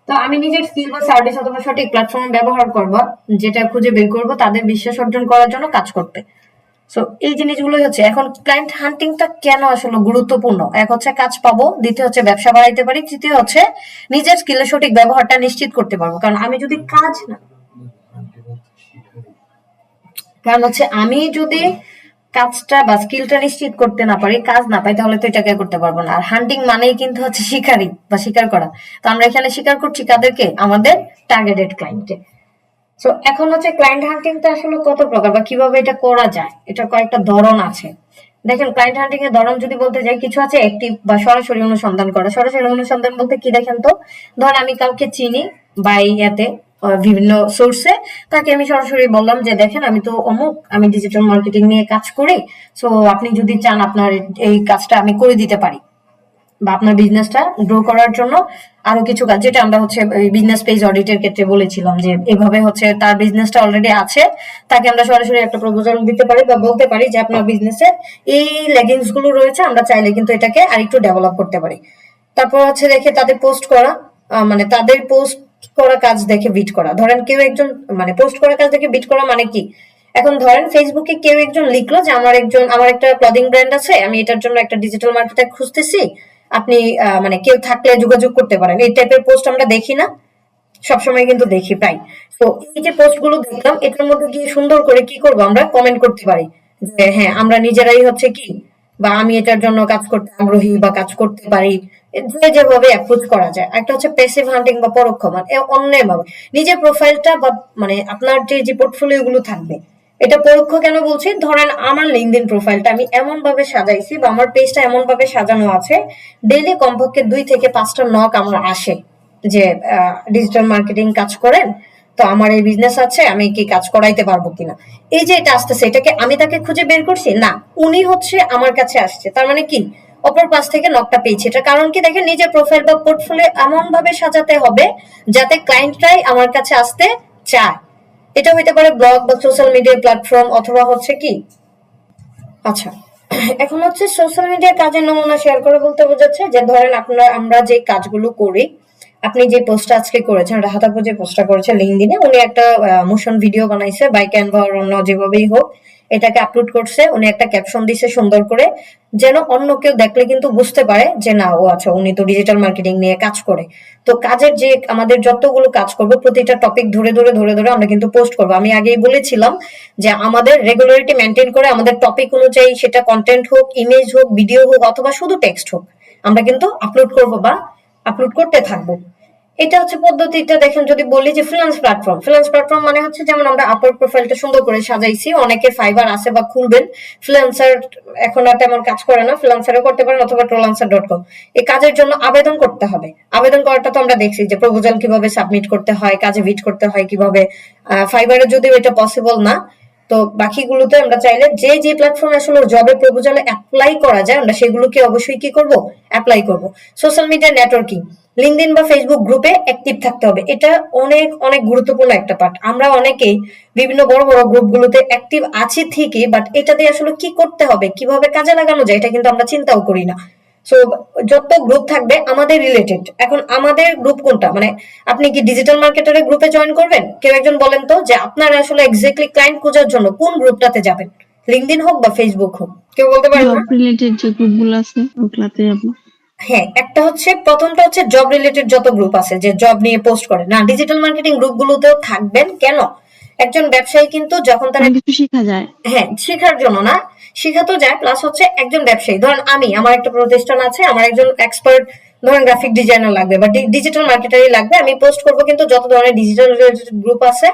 তো আমি নিজের স্কিল বা সার্ভিস অথবা সঠিক প্ল্যাটফর্ম ব্যবহার করব, যেটা খুঁজে বের করব তাদের বিশ্বাস অর্জন করার জন্য কাজ করতে। সো এই জিনিসগুলোই হচ্ছে এখন ক্লায়েন্ট হান্টিংটা কেন আসলে গুরুত্বপূর্ণ। এক হচ্ছে কাজ পাবো, দ্বিতীয় হচ্ছে ব্যবসা বাড়াইতে পারি, তৃতীয় হচ্ছে নিজের স্কিলের সঠিক ব্যবহারটা নিশ্চিত করতে পারবো। কারণ আমি যদি কাজ না, কারণ হচ্ছে আমি যদি কাজটা বা স্কিলটা নিশ্চিত করতে না পারি, কাজ না পাই, তাহলে তো এটাকে করতে পারবো না। আর হান্টিং মানেই কিন্তু হচ্ছে শিকারি বা শিকার করা। তো আমরা এখানে শিকার করছি কাদেরকে, আমাদের টার্গেটেড ক্লায়েন্টকে। তো এখন হচ্ছে ক্লায়েন্ট হান্টিংটা আসলে কত প্রকার বা কিভাবে এটা করা যায়, এটা কয়েকটা ধরন আছে। দেখেন ক্লায়েন্ট হান্টিং এর ধরন যদি বলতে যাই, কিছু আছে অ্যাক্টিভ বা সরাসরি অনুসন্ধান করা। সরাসরি অনুসন্ধান বলতে কি দেখেন তো, ধর আমি কাউকে চিনি বা ইয়াতে বিভিন্ন সোর্সে, তাকে আমি সরাসরি বললাম যে দেখেন আমি তো অমুক, আমি ডিজিটাল মার্কেটিং নিয়ে কাজ করি, সো আপনি যদি চান আপনার এই কাজটা আমি করে দিতে পারি, বা আপনার বিজনেসটা গ্রো করার জন্য আরো কিছু কাজ, যেটা আমরা হচ্ছে বিজনেস পেজ অডিটের ক্ষেত্রে বলেছিলাম যে এভাবে হচ্ছে তার বিজনেসটা অলরেডি আছে, তাকে আমরা সরাসরি একটা প্রপোজাল দিতে পারি বা বলতে পারি যে আপনার বিজনেসে এই লেগিংস গুলো রয়েছে, আমরা চাইলে কিন্তু এটাকে আরেকটু ডেভেলপ করতে পারি। তারপর হচ্ছে দেখে তাদের পোস্ট করা, মানে তাদের পোস্ট করা কাজ দেখে বিট করা। ধরেন কেউ একজন মানে পোস্ট করা কাজ দেখে বিট করা মানে কি, এখন ধরেন ফেসবুকে কেউ একজন লিখলো যে আমার একটা ক্লদিং ব্র্যান্ড আছে, আমি এটার জন্য একটা ডিজিটাল মার্কেটার খুঁজতেছি, আপনি মানে কেউ থাকলে যোগাযোগ করতে পারেন। এই টাইপের পোস্ট আমরা দেখি না, সবসময় কিন্তু দেখি প্রায়। তো এই যে পোস্ট গুলো দেখলাম, এটার মধ্যে গিয়ে সুন্দর করে কি করবো, আমরা কমেন্ট করতে পারি যে হ্যাঁ আমরা নিজেরাই হচ্ছে কি, বা আমি এটার জন্য কাজ করতে আগ্রহী বা কাজ করতে পারি, যে যেভাবে অ্যাপ্রোচ করা যায়। একটা হচ্ছে প্যাসিভ হান্টিং বা পরোক্ষ, মানে অন্যায় ভাবে নিজের প্রোফাইলটা বা মানে আপনার যে পোর্টফোলিও গুলো থাকবে, এটা পরোক্ষ কেন বলছি, ধরেন আমার লিঙ্কডইন প্রোফাইলটা আমি এমন ভাবে সাজাইছি বা আমার পেজটা এমন ভাবে সাজানো আছে, ডেইলি কমপক্ষে 2 থেকে 5টা নক আমার আসে যে ডিজিটাল মার্কেটিং কাজ করেন, তো আমার এই বিজনেস আছে, আমি কি কাজ করাইতে পারবো কিনা। এই যে এটা আসতেছে, এটাকে আমি তাকে খুঁজে বের করছি না, উনি হচ্ছে আমার কাছে আসছে, তার মানে কি অপর পাশ থেকে নকটা পেয়েছে। এটা কারণ কি দেখেন, নিজের প্রোফাইল বা পোর্টফোলিও এমন ভাবে সাজাতে হবে যাতে ক্লায়েন্টরাই আমার কাছে আসতে চায়। এটা হইতে পারে ব্লগ বা সোশ্যাল মিডিয়া প্ল্যাটফর্ম, অথবা হচ্ছে কি, আচ্ছা এখন হচ্ছে সোশ্যাল মিডিয়ার কাজের নমুনা শেয়ার করে বলতে বোঝাচ্ছে যে ধরেন আমরা যে কাজগুলো করি, আপনি যে পোস্টটা আজকে করেছেন, রাহাতাপু যে পোস্টটা করেছে লিঙ্কডইনে, উনি একটা মোশন ভিডিও বানাইছে বাই ক্যানভা আর অন্য যেভাবেই হোক, এটাকে আপলোড করছে, উনি একটা ক্যাপশন দিছে সুন্দর করে, যেন অন্য কেউ দেখলে কিন্তু বুঝতে পারে যে না ও আচ্ছা উনি তো ডিজিটাল মার্কেটিং নিয়ে কাজ করে। তো কাজের যে আমাদের যতগুলো কাজ করবো প্রতিটা টপিক ধরে ধরে ধরে ধরে আমরা কিন্তু পোস্ট করবো। আমি আগেই বলেছিলাম যে আমাদের রেগুলারিটি মেনটেন করে আমাদের টপিক অনুযায়ী সেটা কন্টেন্ট হোক, ইমেজ হোক, ভিডিও হোক অথবা শুধু টেক্সট হোক, আমরা কিন্তু আপলোড করব বা আপলোড করতে থাকবো। এটা হচ্ছে পদ্ধতিটা। দেখেন যদি বলি যে ফ্রিল্যান্স প্ল্যাটফর্ম মানে হচ্ছে যেমন আমরা আপওয়ার্ক প্রোফাইলটা সুন্দর করে সাজাইছি, অনেকে ফাইবার আছে বা খুলবেন, ফ্রিল্যান্সার এখন আর তেমন কাজ করে না, ফ্রিল্যান্সারও করতে পারেন অথবা ট্রোলান্সার.com। এই কাজের জন্য আবেদন করতে হবে। আবেদন করাটা তো আমরা দেখছি যে প্রপোজাল কিভাবে সাবমিট করতে হয়, কাজে ভিট করতে হয় কিভাবে। ফাইবারে যদিও এটা পসিবল না, তো বাকিগুলোতে আমরা চাইলে যে যে প্ল্যাটফর্মে আসলে জবের প্রপোজালে অ্যাপ্লাই করা যায় আমরা সেগুলোকে অবশ্যই কি করব, অ্যাপ্লাই করব। সোশ্যাল মিডিয়া নেটওয়ার্কিং, লিঙ্কডইন বা ফেসবুক গ্রুপে অ্যাক্টিভ থাকতে হবে, এটা অনেক অনেক গুরুত্বপূর্ণ একটা পার্ট। আমরা অনেকেই বিভিন্ন বড় বড় গ্রুপগুলোতে অ্যাক্টিভ আছি ঠিকই, বাট এটা দিয়ে আসলে কি করতে হবে, কিভাবে কাজে লাগানো যায় এটা কিন্তু আমরা চিন্তাও করি না। সো যত গ্রুপ থাকবে আমাদের রিলেটেড, এখন আমাদের গ্রুপ কোনটা, মানে আপনি কি ডিজিটাল মার্কেটারের গ্রুপে জয়েন করবেন? কেউ একজন বলেন তো যে আপনারা আসলে এক্স্যাক্টলি ক্লায়েন্ট খোঁজার জন্য কোন গ্রুপটাতে যাবেন, লিঙ্কডইন হোক বা ফেসবুক হোক, কেউ বলতে পারেন না? জব রিলেটেড যে গ্রুপগুলো আছে ওগুলাতে যাবো। হ্যাঁ, একটা হচ্ছে প্রথমটা হচ্ছে জব রিলেটেড যত গ্রুপ আছে যে জব নিয়ে পোস্ট করে, না ডিজিটাল মার্কেটিং গ্রুপগুলোতেও থাকবেন। কেন? একজন ব্যবসায়ী কিন্তু যখন তার অনেক কিছু শেখা যায়। হ্যাঁ শেখার জন্য না, শেখাতো যায়, প্লাস হচ্ছে একজন ব্যবসায়ী, ধরেন আমি আমার একটা প্রতিষ্ঠান আছে, আমার একজন এক্সপার্ট ধরেন গ্রাফিক ডিজাইনার লাগবে বা ডিজিটাল মার্কেটারই লাগবে, আমি পোস্ট করব কিন্তু যত ধরনের ডিজিটাল গ্রুপ আছে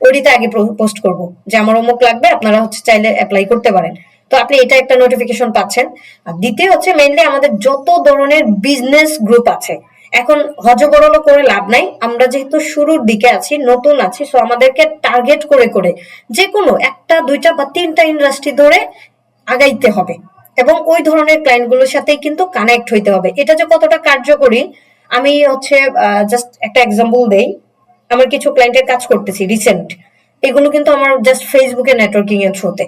ওইটাতে আগে পোস্ট করব যে আমার অমুক লাগবে, আপনারা হচ্ছে চাইলে অ্যাপ্লাই করতে পারেন। তো আপনি এটা একটা নোটিফিকেশন পাচ্ছেন। আর দ্বিতীয় হচ্ছে মেইনলি আমাদের যত ধরনের বিজনেস গ্রুপ আছে, এখন হজবরল করে লাভ নাই, আমরা যেহেতু শুরুর দিকে আছি, নতুন আছি, সো আমাদেরকে টার্গেট করে করে যে কোনো একটা দুইটা বা তিনটা ইন্ডাস্ট্রি ধরে আগাইতে হবে এবং ওই ধরনের ক্লায়েন্ট গুলোর সাথে কিন্তু কানেক্ট হইতে হবে। এটা যে কতটা কার্যকরী আমি হচ্ছে জাস্ট একটা এক্সাম্পল দেই। আমার কিছু ক্লায়েন্টের কাজ করতেছি রিসেন্ট, এগুলো কিন্তু আমার জাস্ট ফেসবুকে নেটওয়ার্কিং এর থ্রুতে।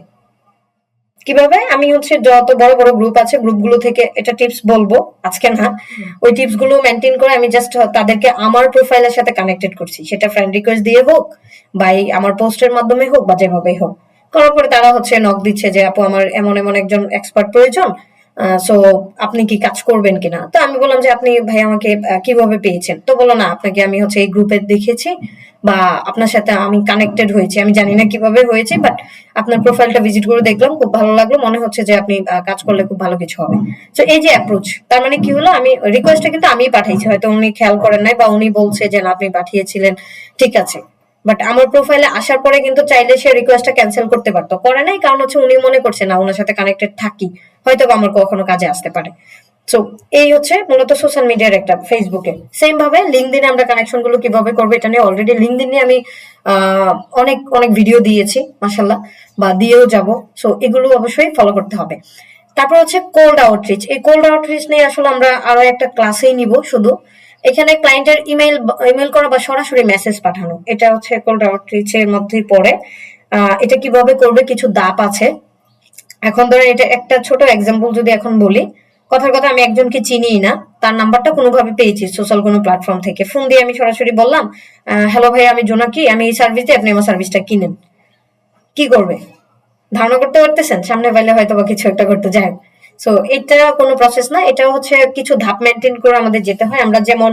কিভাবে? আমি হচ্ছে যত বড় বড় গ্রুপ আছে গ্রুপগুলো থেকে, এটা টিপস বলবো আজকে না, ওই টিপস গুলো মেনটেন করে আমি জাস্ট তাদেরকে আমার প্রোফাইলের সাথে কানেক্টেড করছি, সেটা ফ্রেন্ড রিকোয়েস্ট দিয়ে হোক বা আমার পোস্টের মাধ্যমে হোক বা যেভাবেই হোক। করার পরে তারা হচ্ছে নক দিচ্ছে যে আপু আমার এমন এমন একজন এক্সপার্ট প্রয়োজন, সো আপনি কি কাজ করবেন কিনা। তো আমি বললাম যে আপনি ভাই আমাকে কিভাবে পেয়েছেন, তো বললো না আপনাকে আমি হচ্ছে এই গ্রুপে দেখেছি বা আপনার সাথে আমি কানেক্টেড হয়েছি, আমি জানি না কিভাবে হয়েছে, বাট আপনার প্রোফাইলটা ভিজিট করে দেখলাম, খুব ভালো লাগলো, মনে হচ্ছে যে আপনি কাজ করলে খুব ভালো কিছু হবে। তো এই যে অ্যাপ্রোচ, তার মানে কি হলো, আমি রিকোয়েস্টটা কিন্তু আমি পাঠাইছি, হয়তো উনি খেয়াল করেন নাই বা উনি বলছে যে না আপনি পাঠিয়েছিলেন, ঠিক আছে, বাট আমার প্রোফাইলে আসার পরে কিন্তু চাইলে সে রিকোয়েস্টটা ক্যান্সেল করতে পারতো, করে নাই, কারণ হচ্ছে উনি মনে করছে না ওনার সাথে কানেক্টেড থাকি, হয়তো আমার কখনো কাজে আসতে পারে। সো এই হচ্ছে মূলত সোশ্যাল মিডিয়ার একটা। ফেসবুকে সেম ভাবে লিঙ্কডইনে আমরা কানেকশন গুলো কিভাবে করবো এটা নিয়ে অলরেডি লিঙ্কডইনে আমি অনেক অনেক ভিডিও দিয়েছি মাশাআল্লাহ, বা দিয়েও যাব। সো এগুলো অবশ্যই ফলো করতে হবে। তারপর হচ্ছে কোল্ড আউটরিচ। এই কোল্ড আউটরিচ নিয়ে আসলে আমরা আরো একটা ক্লাসেই নিব শুধু। এখানে ক্লায়েন্টের ইমেল করা বা সরাসরি মেসেজ পাঠানো, এটা হচ্ছে কোল্ড আউটরিচ এর মধ্যেই পড়ে। এটা কিভাবে করবে কিছু ধাপ আছে। এখন ধরেন এটা একটা ছোট এক্সাম্পল যদি এখন বলি, কথার কথা আমি একজনকে চিনি না, তার নাম্বারটা কোনোভাবে পেয়েছি সোশ্যাল কোনো প্ল্যাটফর্ম থেকে, ফোন দিয়ে আমি সরাসরি বললাম হ্যালো ভাই আমি জোনাকি, আমি এই সার্ভিস দিই, আপনি আমার সার্ভিসটা কিনেন। কি করবে ধারণা করতে পারতেছেন? সামনে পাইলে হয়তো বা কিছু একটা করতে যায়। সো এটা কোনো প্রসেস না, এটা হচ্ছে কিছু ধাপ মেনটেন করে আমাদের যেতে হয়। আমরা যেমন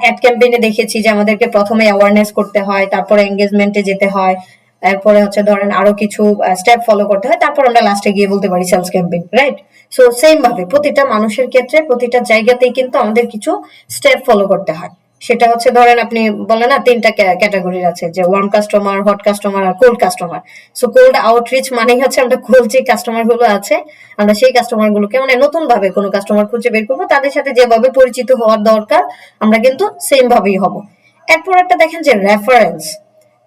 অ্যাড ক্যাম্পেইনে দেখেছি যে আমাদেরকে প্রথমে অ্যাওয়ারনেস করতে হয়, তারপরে এঙ্গেজমেন্টে যেতে হয়, তারপরে হচ্ছে ধরেন আরো কিছু স্টেপ ফলো করতে হয়, তারপর আমরা লাস্টে গিয়ে বলতে পারি sales campaign, right? So same ভাবে প্রতিটা মানুষের ক্ষেত্রে প্রতিটা জায়গাতেই কিন্তু আমাদের কিছু স্টেপ ফলো করতে হয়। সেটা হচ্ছে ধরেন আপনি বলেন না তিনটা ক্যাটাগরির আছে, যে ওয়ার্ম কাস্টমার, হট কাস্টমার আর cold customer. So cold outreach মানেই হচ্ছে আমরা কোল্ড যে কাস্টমার গুলো আছে আমরা সেই কাস্টমার গুলোকে মানে নতুন ভাবে কোনো কাস্টমার খুঁজে বের করবো, তাদের সাথে যেভাবে পরিচিত হওয়ার দরকার আমরা কিন্তু সেম ভাবেই হব। এরপর একটা দেখেন যে রেফারেন্স,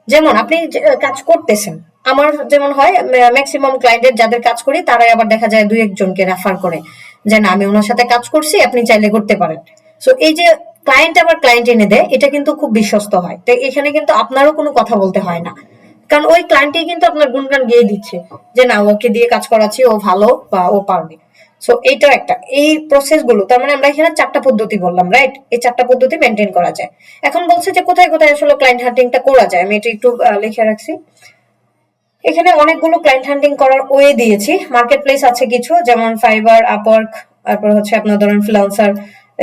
যেমন আপনি কাজ করতেছেন, আমার যেমন হয় ম্যাক্সিমাম ক্লায়েন্টের যাদের কাজ করি তারাই আবার দেখা যায় দুই একজনকে রেফার করে যে না আমি ওনার সাথে কাজ করছি আপনি চাইলে করতে পারেন। সো এই যে ক্লায়েন্ট আবার ক্লায়েন্ট এনে দেয়, এটা কিন্তু খুব বিশ্বস্ত হয়। তো এখানে কিন্তু আপনারও কোনো কথা বলতে হয় না, কারণ ওই ক্লায়েন্টই কিন্তু আপনার গুণগান গেয়ে দিচ্ছে যে না ওকে দিয়ে কাজ করাচ্ছি, ও ভালো বা ও পারবে। সো এইটাও একটা, এই প্রসেস গুলো, তার মানে আমরা এখানে চারটা পদ্ধতি বললাম, রাইট? এই চারটা পদ্ধতি মেনটেন করা যায়। এখন বলছে যে কোথায় কোথায় আসলে ক্লায়েন্ট হান্টিংটা করা যায়, আমি এটা একটু লিখে রাখছি। এখানে অনেকগুলো ক্লায়েন্ট হান্টিং করার ওয়ে দিয়েছি। মার্কেট প্লেস আছে কিছু, যেমন ফাইবার, আপওয়ার্ক, তারপর হচ্ছে আপনার ধরেন ফ্রিল্যান্সার।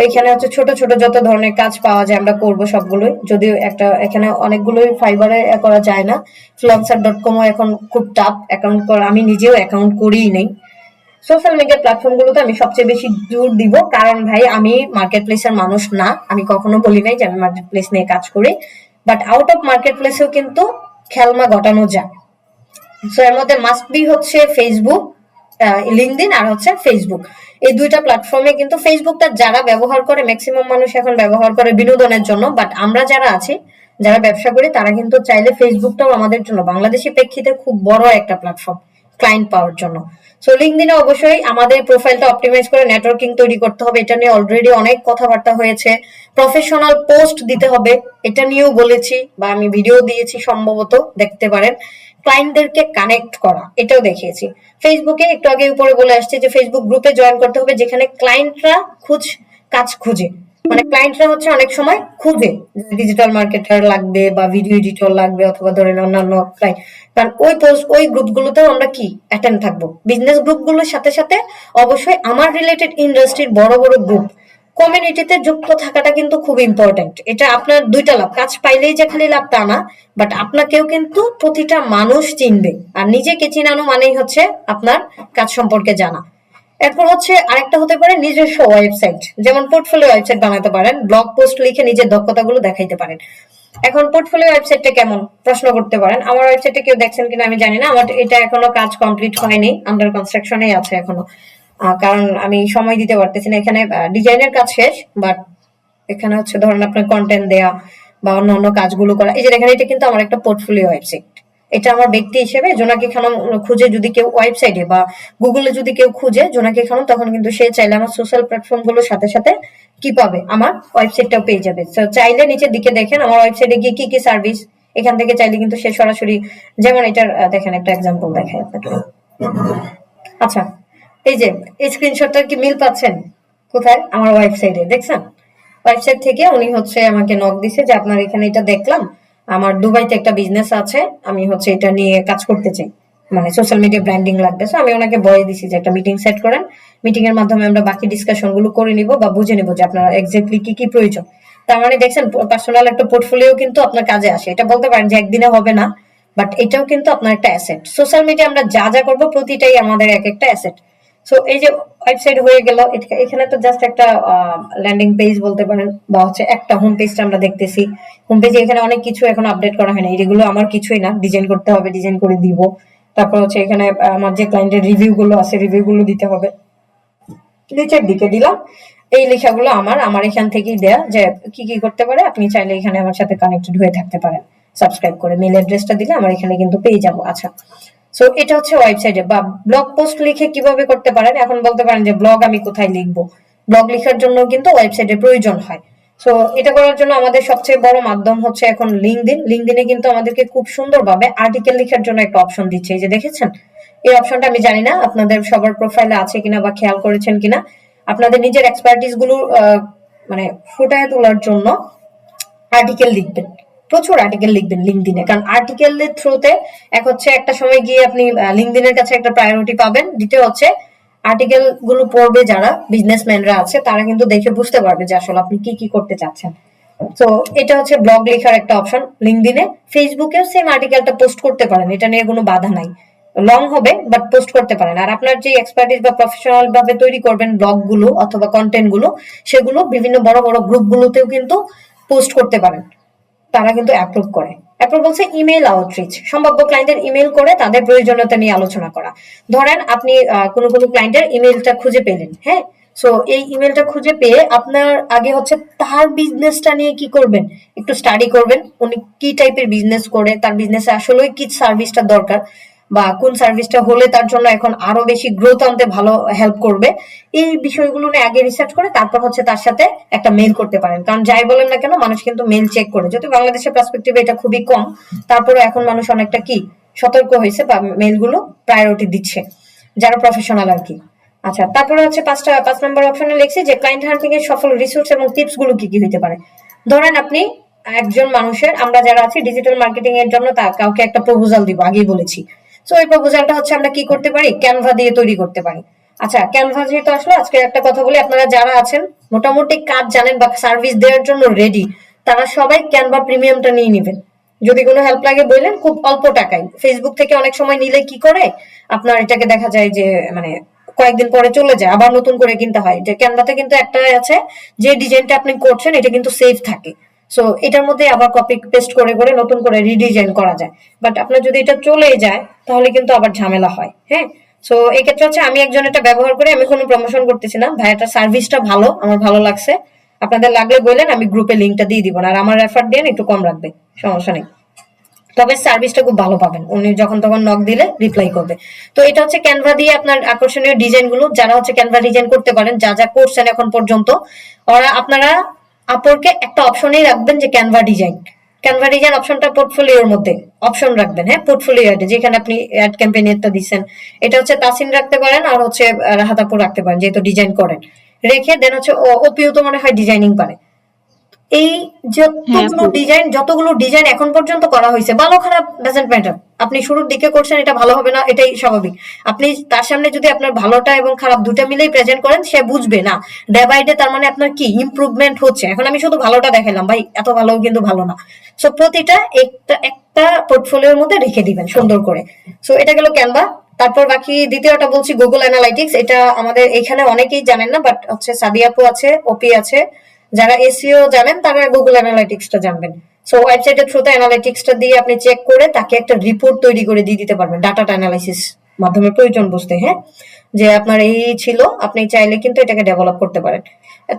এখানে হচ্ছে ছোট ছোট যত ধরনের কাজ পাওয়া যায় আমরা করব সবগুলোই, যদিও একটা এখানে অনেকগুলোই ফাইবারে করা যায় না। freelancer.com এখন খুব টাফ অ্যাকাউন্ট করা, আমি নিজেও অ্যাকাউন্ট করিই নেই। সোশ্যাল মিডিয়া প্ল্যাটফর্মগুলোতে আমি সবচেয়ে বেশি জোর দিব, কারণ ভাই আমি মার্কেট প্লেসের মানুষ না। আমি কখনো বলি নাই যে আমি মার্কেট প্লেস নিয়ে কাজ করি, বাট আউট অফ মার্কেট প্লেসেও কিন্তু খেলমা ঘটানো যায়। সো এর মধ্যে মাস্ট বি হচ্ছে ফেসবুক, লিঙ্কডইন আর হচ্ছে ফেসবুক। এই দুইটা প্ল্যাটফর্মে কিন্তু ফেসবুকটা যারা ব্যবহার করে, ম্যাক্সিমাম মানুষ এখন ব্যবহার করে বিনোদনের জন্য, বাট আমরা যারা আছি, যারা ব্যবসা করি, তারা কিন্তু চাইলে ফেসবুকটাও আমাদের জন্য বাংলাদেশি প্রেক্ষিতে খুব বড় একটা প্ল্যাটফর্ম ক্লায়েন্ট পাওয়ার জন্য। সো লিঙ্কডইনে অবশ্যই আমাদের প্রোফাইলটা অপটিমাইজ করে নেটওয়ার্কিং তৈরি করতে হবে, এটা নিয়ে অলরেডি অনেক কথাবার্তা হয়েছে। প্রফেশনাল পোস্ট দিতে হবে, এটা নিয়েও বলেছি বা আমি ভিডিও দিয়েছি, সম্ভবত দেখতে পারেন। ক্লায়েন্টদেরকে কানেক্ট করা, এটাও দেখিয়েছি। ফেসবুকে একটু আগে উপরে বলে আসছে যে ফেসবুক গ্রুপে জয়েন করতে হবে, যেখানে ক্লায়েন্টরা কাজ খুঁজে, মানে ক্লায়েন্টরা হচ্ছে অনেক সময় খুঁজে ডিজিটাল মার্কেটার লাগবে বা ভিডিও এডিটর লাগবে অথবা ধরেন অন্যান্য ক্লায়েন্ট। কারণ ওই গ্রুপগুলোতেও আমরা কি অ্যাটেন্ড থাকবো। বিজনেস গ্রুপগুলোর সাথে সাথে অবশ্যই আমার রিলেটেড ইন্ডাস্ট্রির বড় বড় গ্রুপ কমিউনিটিতে যুক্ত থাকাটা কিন্তু খুব ইম্পর্টেন্ট। এটা আপনার দুইটা লাভ, কাজ পাইলেই যে খালি লাভ তা না, বাট আপনাকেও কিন্তু প্রতিটা মানুষ চিনবে, আর নিজেকে চিনানো মানেই হচ্ছে আপনার কাজ সম্পর্কে জানা। এরপর হচ্ছে আরেকটা হতে পারে নিজস্ব ওয়েবসাইট, যেমন পোর্টফোলিও ওয়েবসাইট বানাতে পারেন, ব্লগ পোস্ট লিখে নিজের দক্ষতাগুলো দেখাইতে পারেন। এখন পোর্টফোলিও ওয়েবসাইটটা কেমন প্রশ্ন করতে পারেন। আমার ওয়েবসাইটে কেউ দেখছেন কিনা আমি জানি না, আমার এটা এখনো কাজ কমপ্লিট হয়নি, আন্ডার কনস্ট্রাকশনেই আছে এখনো। কারণ আমি সময় দিতে পারতেছি না। এখানে ডিজাইনের কাজ শেষ, বাট এখানে হচ্ছে ধরেন আপনার কন্টেন্ট দেয়া বা অন্য কাজগুলো করা। এই যে দেখেন, এটা কিন্তু আমার একটা পোর্টফোলিও ওয়েবসাইট। এটা আমার ব্যক্তি হিসেবে জোনাকি খানম খুঁজে যদি কেউ ওয়েবসাইটে বা গুগলে যদি কেউ খুঁজে জোনাকি খানম, তখন কিন্তু সে চাইলে আমার সোশ্যাল প্ল্যাটফর্ম গুলোর সাথে সাথে কি পাবে, আমার ওয়েবসাইটটাও পেয়ে যাবে। তো চাইলে নিচের দিকে দেখেন আমার ওয়েবসাইটে গিয়ে কি কি সার্ভিস, এখান থেকে চাইলে কিন্তু সে সরাসরি, যেমন এটার দেখেন একটা এক্সাম্পল দেখায় আপনাকে। আচ্ছা, এই যে এই স্ক্রিনশটটার কি মিল পাচ্ছেন? কোথায়? আমার ওয়েবসাইটে দেখছেন? ওয়েবসাইট থেকে উনি হচ্ছে আমাকে নক দিছে যে আপনার এখানে এটা দেখলাম, আমার দুবাইতে একটা বিজনেস আছে, আমি হচ্ছে এটা নিয়ে কাজ করতে চাই, মানে সোশ্যাল মিডিয়া ব্র্যান্ডিং লাগবে। সো আমি ওনাকে বলে দিছি যে একটা মিটিং সেট করেন, মিটিং এর মাধ্যমে আমরা বাকি ডিসকাশন গুলো করে নিব বা বুঝে নিব যে আপনার এক্স্যাক্টলি কি কি প্রয়োজন। তার মানে দেখছেন, পার্সোনাল একটা পোর্টফোলিও কিন্তু আপনার কাজে আসে। এটা বলতে পারেন যে একদিনে হবে না, বাট এটাও কিন্তু আপনার একটা অ্যাসেট। সোশ্যাল মিডিয়া আমরা যা যা করবো প্রতিটাই আমাদের এক একটা অ্যাসেট। সো এই যে ওয়েবসাইট হয়ে গেল, এখানে তো জাস্ট একটা ল্যান্ডিং পেজ বলতে পারেন, বা হচ্ছে একটা হোম পেজটা আমরা দেখতেছি। হোম পেজে এখানে অনেক কিছু এখন আপডেট করা হয় না, এগুলো আমার কিছুই না, ডিজাইন করতে হবে, ডিজাইন করে দিব। তারপর হচ্ছে এখানে আমার যে ক্লায়েন্টের রিভিউ গুলো আছে, রিভিউ গুলো দিতে হবে। নিচের দিকে দিলাম এই লেখাগুলো আমার এখান থেকেই দেয়া, যে কি কি করতে পারে। আপনি চাইলে এখানে আমার সাথে কানেক্টেড হয়ে থাকতে পারেন, সাবস্ক্রাইব করে মেল অ্যাড্রেসটা দিলে আমার এখানে কিন্তু পেয়ে যাবো। আচ্ছা, সো এটা হচ্ছে ওয়েবসাইটে। বা ব্লগ পোস্ট লিখে কিভাবে করতে পারেন, এখন বলতে পারেন যে ব্লগ আমি কোথায় লিখবো। ব্লগ লেখার জন্য কিন্তু ওয়েবসাইটের প্রয়োজন হয়। সো এটা করার জন্য আমাদের সবচেয়ে বড় মাধ্যম হচ্ছে এখন লিঙ্কডইন। লিঙ্কডইনে কিন্তু আমাদেরকে খুব সুন্দরভাবে আর্টিকেল লেখার জন্য একটা অপশন দিচ্ছে, এই যে দেখেছেন। এই অপশনটা আমি জানি না আপনাদের সবার প্রোফাইলে আছে কিনা বা খেয়াল করেছেন কিনা। আপনাদের নিজের এক্সপার্টিস গুলো মানে ফুটায় তোলার জন্য আর্টিকেল লিখবেন, প্রচুর আর্টিকেল লিখবেন লিঙ্কডইনে। কারণ আর্টিকেলের থ্রুতে এক হচ্ছে একটা সময় গিয়ে আপনি লিঙ্কডইনের কাছে একটা প্রায়োরিটি পাবেন, দ্বিতীয় হচ্ছে আর্টিকেল গুলো পড়বে যারা বিজনেসম্যানরা আছে, তারা কিন্তু দেখে বুঝতে পারবে যে আসলে আপনি কি কি করতে চাচ্ছেন। তো এটা হচ্ছে ব্লগ লেখার একটা অপশন লিঙ্কডইনে। ফেসবুকেও সেম আর্টিকেলটা পোস্ট করতে পারেন, এটা নিয়ে কোনো বাধা নাই, লং হবে বাট পোস্ট করতে পারেন। আর আপনার যে এক্সপার্টিস বা প্রফেশনাল ভাবে তৈরি করবেন ব্লগ গুলো অথবা কন্টেন্ট গুলো, সেগুলো বিভিন্ন বড় বড় গ্রুপ গুলোতেও কিন্তু পোস্ট করতে পারেন, তারা কিন্তু অ্যাপ্রুভ করে। অ্যাপ্রুভ বলছে ইমেল আউটরিচ, সম্ভাব্য ক্লায়েন্টের ইমেল করে তাদের প্রয়োজনীয়তা নিয়ে আলোচনা করা। ধরেন আপনি কোনো ক্লায়েন্টের ইমেলটা খুঁজে পেলেন, হ্যাঁ, সো এই ইমেলটা খুঁজে পেয়ে আপনার আগে হচ্ছে তার বিজনেসটা নিয়ে কি করবেন, একটু স্টাডি করবেন, উনি কি টাইপের বিজনেস করে, তার বিজনেসে আসলে কি সার্ভিসটা দরকার, বা কোন সার্ভিসটা হলে তার জন্য এখন আরো বেশি গ্রোথ আনতে ভালো হেল্প করবে। এই বিষয়গুলো নিয়ে আগে রিসার্চ করে তারপর হচ্ছে তার সাথে একটা মেল করতে পারেন। কারণ যাই বলেন না কেন, মানুষ কিন্তু মেল চেক করে, যদি বাংলাদেশের পার্সপেক্টিভে এটা খুবই কম, তারপরে এখন মানুষ অনেকটা কি সতর্ক হয়েছে বা মেলগুলো প্রায়োরিটি দিচ্ছে, যারা প্রফেশনাল আর কি। আচ্ছা, তারপরে হচ্ছে 5 নম্বর অপশনে লিখছি যে ক্লায়েন্ট হান্টিং এর সফল রিসোর্স এবং টিপস গুলো কি কি হতে পারে। ধরেন আপনি একজন মানুষের, আমরা যারা আছি ডিজিটাল মার্কেটিং এর জন্য কাউকে একটা প্রপোজাল দিব, আগেই বলেছি। সো এই প্রপোজালটা হচ্ছে আমরা কি করতে পারি, ক্যানভা দিয়ে তৈরি করতে পারি। আচ্ছা, ক্যানভা যেহেতু আসলে আজকে একটা কথা বলি, আপনারা যারা আছেন মোটামুটি কাজ জানেন বা সার্ভিস দেওয়ার জন্য রেডি, তারা সবাই ক্যানভা প্রিমিয়ামটা নিয়ে নেবেন। যদি কোনো হেল্প লাগে বললেন, খুব অল্প টাকায়। ফেসবুক থেকে অনেক সময় নিলে কি করে আপনার এটাকে দেখা যায় যে মানে কয়েকদিন পরে চলে যায়, আবার নতুন করে কিনতে হয়। যে ক্যানভাতে কিন্তু একটা আছে, যে ডিজাইনটা আপনি করছেন এটা কিন্তু সেভ থাকে। সো এটার মধ্যে আবার কপি পেস্ট করে করে নতুন করে রিডিজাইন করা যায়। বাট আপনার যদি এটা চলে যায় তাহলে কিন্তু আবার ঝামেলা হয়। হ্যাঁ, সো এই ক্ষেত্রে হচ্ছে আমি একজন এটা ব্যবহার করে, আমি কোনো প্রমোশন করতেছি না, ভাইয়াটার সার্ভিসটা ভালো, আমার ভালো লাগছে। আপনাদের লাগলে বললেন, আমি গ্রুপে লিঙ্কটা দিয়ে দিব, আর আমার রেফার দিয়ে একটু কম রাখবে, সমস্যা নেই। তবে সার্ভিসটা খুব ভালো পাবেন, উনি যখন তখন নক দিলে রিপ্লাই করবে। তো এটা হচ্ছে ক্যানভা দিয়ে আপনার আকর্ষণীয় ডিজাইন গুলো, যারা হচ্ছে ক্যানভা ডিজাইন করতে পারেন, যা যা করছেন এখন পর্যন্ত, ওরা আপনারা আপরকে একটা অপশনেই রাখবেন যে ক্যানভা ডিজাইন। ক্যানভা ডিজাইন অপশনটা পোর্টফোলিওর মধ্যে অপশন রাখবেন। হ্যাঁ, পোর্টফোলিও অ্যাড, যেখানে আপনি অ্যাড ক্যাম্পেইনটা দিচ্ছেন, এটা হচ্ছে তাসিন রাখতে পারেন, আর হচ্ছে রাহাত আপু রাখতে পারেন, যেহেতু ডিজাইন করেন। রেখে দেন হচ্ছে ওপিও তো মনে হয় ডিজাইনিং পারে। এই যতগুলো ডিজাইন এখন পর্যন্ত করা হয়েছে, ভালো খারাপ ডাজন্ট ম্যাটার, আপনি শুরুর দিকে করছেন, এটা ভালো হবে না, এটাই স্বাভাবিক। আপনি তার সামনে যদি আপনার ভালোটা এবং খারাপ দুটা মিলেই প্রেজেন্ট করেন, সে বুঝবে না ডে বাই ডে, তার মানে আপনার কি ইমপ্রুভমেন্ট হচ্ছে। এখন আমি শুধু ভালোটা দেখালাম, ভাই এত ভালো কিন্তু ভালো না। সো প্রতিটা একটা একটা পোর্টফোলিওর মধ্যে রেখে দিবেন সুন্দর করে। সো এটা গেল ক্যানভা। তারপর বাকি দ্বিতীয়টা বলছি, গুগল অ্যানালাইটিক্স। এটা আমাদের এখানে অনেকেই জানেন না, বাট হচ্ছে সাদিয়া আপু আছে, ওপি আছে, যারা এসইও জানেন তারা গুগল অ্যানালাইটিক্সটা জানবেন। সো ওয়েবসাইটের থ্রুতে অ্যানালাইটিক্সটা দিয়ে আপনি চেক করে তাকে একটা রিপোর্ট তৈরি করে দিয়ে দিতে পারবেন, ডাটা অ্যানালাইসিস মাধ্যমে প্রয়োজন বুঝতে। হ্যাঁ, যে আপনার এই ছিল, আপনি চাইলে কিন্তু এটাকে ডেভেলপ করতে পারেন।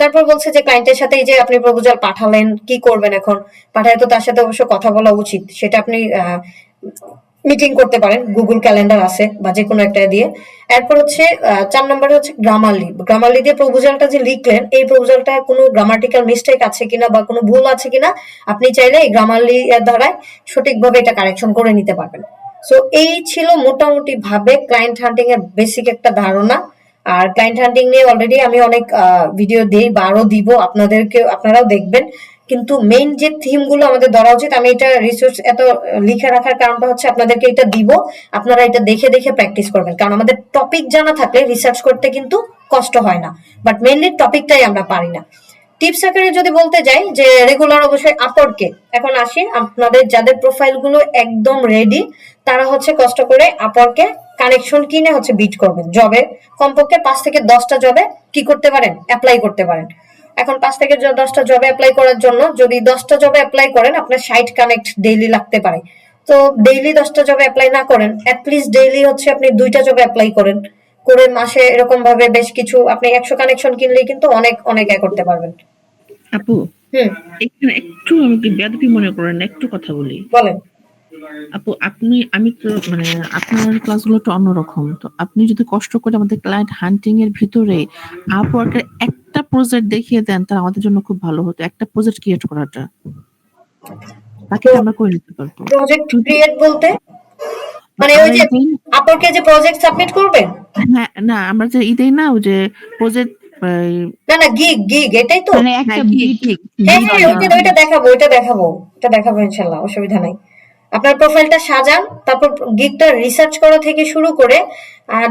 তারপর বলছে যে ক্লায়েন্টের সাথে এই যে আপনি প্রপোজাল পাঠালেন, কি করবেন এখন, পাঠায় তো তার সাথে অবশ্য কথা বলা উচিত, সেটা আপনি মিটিং করতে পারেন, গুগল ক্যালেন্ডার আছে বা যে কোনো একটা দিয়ে। এরপর হচ্ছে 4 নম্বরে হচ্ছে গ্রামারলি দিয়ে প্রপোজালটা যে লিখলেন, এই প্রপোজালটা কোনো গ্রামাটিক্যাল মিস্টেক আছে কিনা বা কোনো ভুল আছে কিনা আপনি চাইলে এই গ্রামারলি এর দ্বারাই সঠিকভাবে এটা কারেকশন করে নিতে পারবেন। সো এই ছিল মোটামুটি ভাবে ক্লায়েন্ট হান্টিং এর বেসিক একটা ধারণা। আর ক্লায়েন্ট হান্টিং নিয়ে অলরেডি আমি অনেক ভিডিও দেই বা আরো দিব, আপনারাও দেখবেন। কিন্তু মেইন যে থিম গুলো আমাদের ধরা উচিত, আমি এটা রিসোর্স এত লিখে রাখার কারণটা হচ্ছে আপনাদেরকে এটা দিব, আপনারা এটা দেখে দেখে প্র্যাকটিস করবেন। কারণ আমাদের টপিক জানা থাকলে রিসার্চ করতে কিন্তু কষ্ট হয় না, বাট মেইনলি টপিকটাই আমরা পারি না। টিপস আকারে যদি বলতে যাই, যে রেগুলার অবশ্যই আপওয়ার্কে, এখন আসি আপনাদের যাদের প্রোফাইল গুলো একদম রেডি, তারা হচ্ছে কষ্ট করে আপওয়ার্কে কানেকশন কিনে হচ্ছে বিট করবেন। জবে কমপক্ষে 5 থেকে 10টা জবে কি করতে পারেন, অ্যাপ্লাই করতে পারেন। এখন 5 থেকে 10টা জবে অ্যাপ্লাই করার জন্য যদি 10টা জবে অ্যাপ্লাই করেন, আপনার 60 কানেক্ট ডেইলি লাগতে পারে। তো ডেইলি 10টা জবে অ্যাপ্লাই না করেন, অ্যাটলিস্ট ডেইলি হচ্ছে আপনি 2টা জবে অ্যাপ্লাই করেন, করে মাসে এরকম ভাবে বেশ কিছু আপনি 100 কানেকশন কিনলেই কিন্তু অনেক অনেক করতে পারবেন। আপু, হুম, এখানে একটু আমাকে বেয়াদবি মনে করেন না, একটু কথা বলি। বলেন। আপু, আমি তো মানে আপনার ক্লাসগুলো একটু অন্যরকম। তো আপনি যদি কষ্ট করে আমাদের ক্লায়েন্ট হান্টিং এর ভিতরে আপওয়ার্কের একটা প্রজেক্ট দেখিয়ে দেন, তাহলে আমাদের জন্য খুব ভালো হতো। একটা প্রজেক্ট ক্রিয়েট করাটা, বাকি আমরা করে নিতে পারবো। প্রজেক্ট ক্রিয়েট বলতে মানে ওই যে আপরকে যে প্রজেক্ট সাবমিট করবেন? হ্যাঁ, না আমরা যে দেই না, ওই যে প্রজেক্ট, না না, গিগ এটাই তো। মানে একটা বিট হ্যাঁ হ্যাঁ, ওইটা দেখাবো ইনশাল্লাহ, অসুবিধা নাই। আপনার প্রোফাইলটা সাজান, তারপর গিগটা রিসার্চ করা থেকে শুরু করে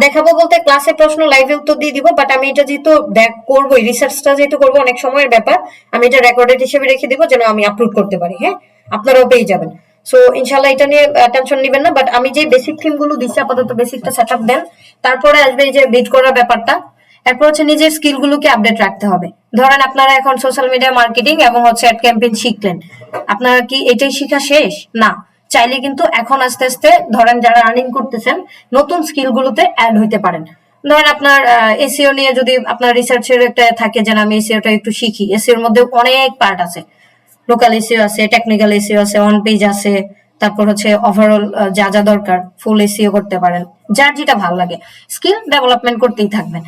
দেখাবো বলতে ক্লাসে প্রশ্ন লাইভে উত্তর দিয়ে দিব। বাট আমি এটা যেহেতু করবো, রিসার্চটা যেহেতু করবো, অনেক সময়ের ব্যাপার, আমি এটা রেকর্ডেড হিসেবে রেখে দিব যেন আমি আপলোড করতে পারি। হ্যাঁ, আপনারাও পেয়ে যাবেন। সো ইনশাল্লাহ এটা নিয়ে টেনশন নিবেন না। বাট আমি যে বেসিক থিম গুলো দিচ্ছি, আপাতত বেসিকটা সেট আপ দেন, তারপরে আসবে এই যে বিট করার ব্যাপারটা। এরপর হচ্ছে নিজের স্কিল গুলোকে আপডেট রাখতে হবে। ধরেন আপনারা এখন সোশ্যাল মিডিয়া মার্কেটিং এবং হচ্ছে অ্যাড ক্যাম্পেইন শিখলেন, আপনারা কি এটাই শিখা শেষ? না, চাইলে কিন্তু এখন আস্তে আস্তে ধরেন যারা আর্নিং করতেছেন, নতুন স্কিল গুলোতে অ্যাড হইতে পারেন। ধরেন আপনার এসইও নিয়ে যদি আপনার রিসার্চের একটা থাকে যে আমি এসইওটা একটু শিখি, এসইওর মধ্যে অনেক পার্ট আছে, লোকাল এসইও আছে, টেকনিক্যাল এসইও আছে, অন পেজ আছে, তারপর হচ্ছে ওভারঅল যা যা দরকার ফুল এসইও করতে পারেন, যার যেটা ভালো লাগে স্কিল ডেভেলপমেন্ট করতেই থাকবেন।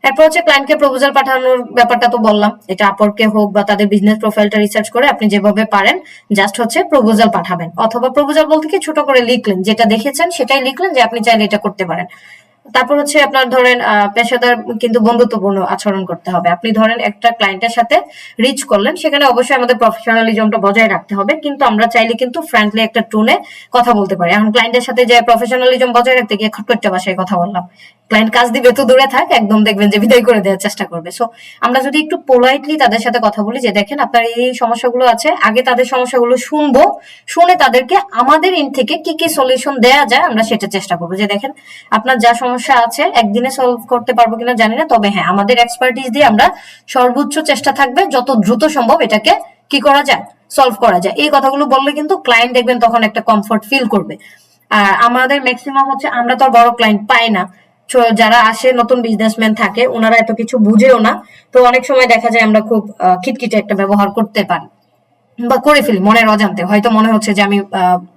এরপর হচ্ছে ক্লায়েন্টকে প্রপোজাল পাঠানোর ব্যাপারটা তো বললাম, এটা আপওয়ার্কে হোক বা তাদের বিজনেস প্রোফাইলটা রিসার্চ করে আপনি যেভাবে পারেন জাস্ট হচ্ছে প্রপোজাল পাঠাবেন, অথবা প্রপোজাল বলতে কি ছোট করে লিখলেন, যেটা দেখেছেন সেটাই লিখলেন যে আপনি চাইলে এটা করতে পারেন। তারপর হচ্ছে আপনার ধরেন পেশাদার কিন্তু বন্ধুত্বপূর্ণ আচরণ করতে হবে। আপনি ধরেন একটা ক্লায়েন্টের সাথে রিচ করলেন, সেখানে অবশ্যই আমাদের প্রফেশনালিজমটা বজায় রাখতে হবে, কিন্তু আমরা চাইলে কিন্তু ফ্রেন্ডলি একটা টোনে কথা বলতে পারি। এখন ক্লায়েন্টের সাথে যে প্রফেশনালিজম বজায় রাখতে গিয়ে খটখটে ভাষায় কথা বললাম, ক্লায়েন্ট কাজ দিবে তো দূরে থাক, একদম দেখবেন যে বিদায় করে দেওয়ার চেষ্টা করবে। সো আমরা যদি একটু পোলাইটলি তাদের সাথে কথা বলি যে দেখেন আপনার এই সমস্যাগুলো আছে, আগে তাদের সমস্যাগুলো শুনবো, শুনে তাদেরকে আমাদের ইন থেকে কি কি সলিউশন দেওয়া যায় আমরা সেটা চেষ্টা করবো। যে দেখেন আপনার যা সমস্যা আছে একদিনে সলভ করতে পারবো কিনা জানি না, তবে হ্যাঁ আমাদের এক্সপার্টিস দিয়ে আমরা সর্বোচ্চ চেষ্টা থাকবে যত দ্রুত সম্ভব এটাকে কি করা যায়, সলভ করা যায়। এই কথাগুলো বললে কিন্তু ক্লায়েন্ট দেখবেন তখন একটা কমফর্ট ফিল করবে। আর আমাদের ম্যাক্সিমাম হচ্ছে আমরা তো বড় ক্লায়েন্ট পাই না, যারা আসে নতুন বিজনেসম্যান থাকে ওনারা এত কিছু বুঝেও না, তো অনেক সময় দেখা যায় আমরা খুব খিটখিটে একটা ব্যবহার করতে পারি বা করে ফেলি মনের অজান্তে, হয়তো মনে হচ্ছে যে আমি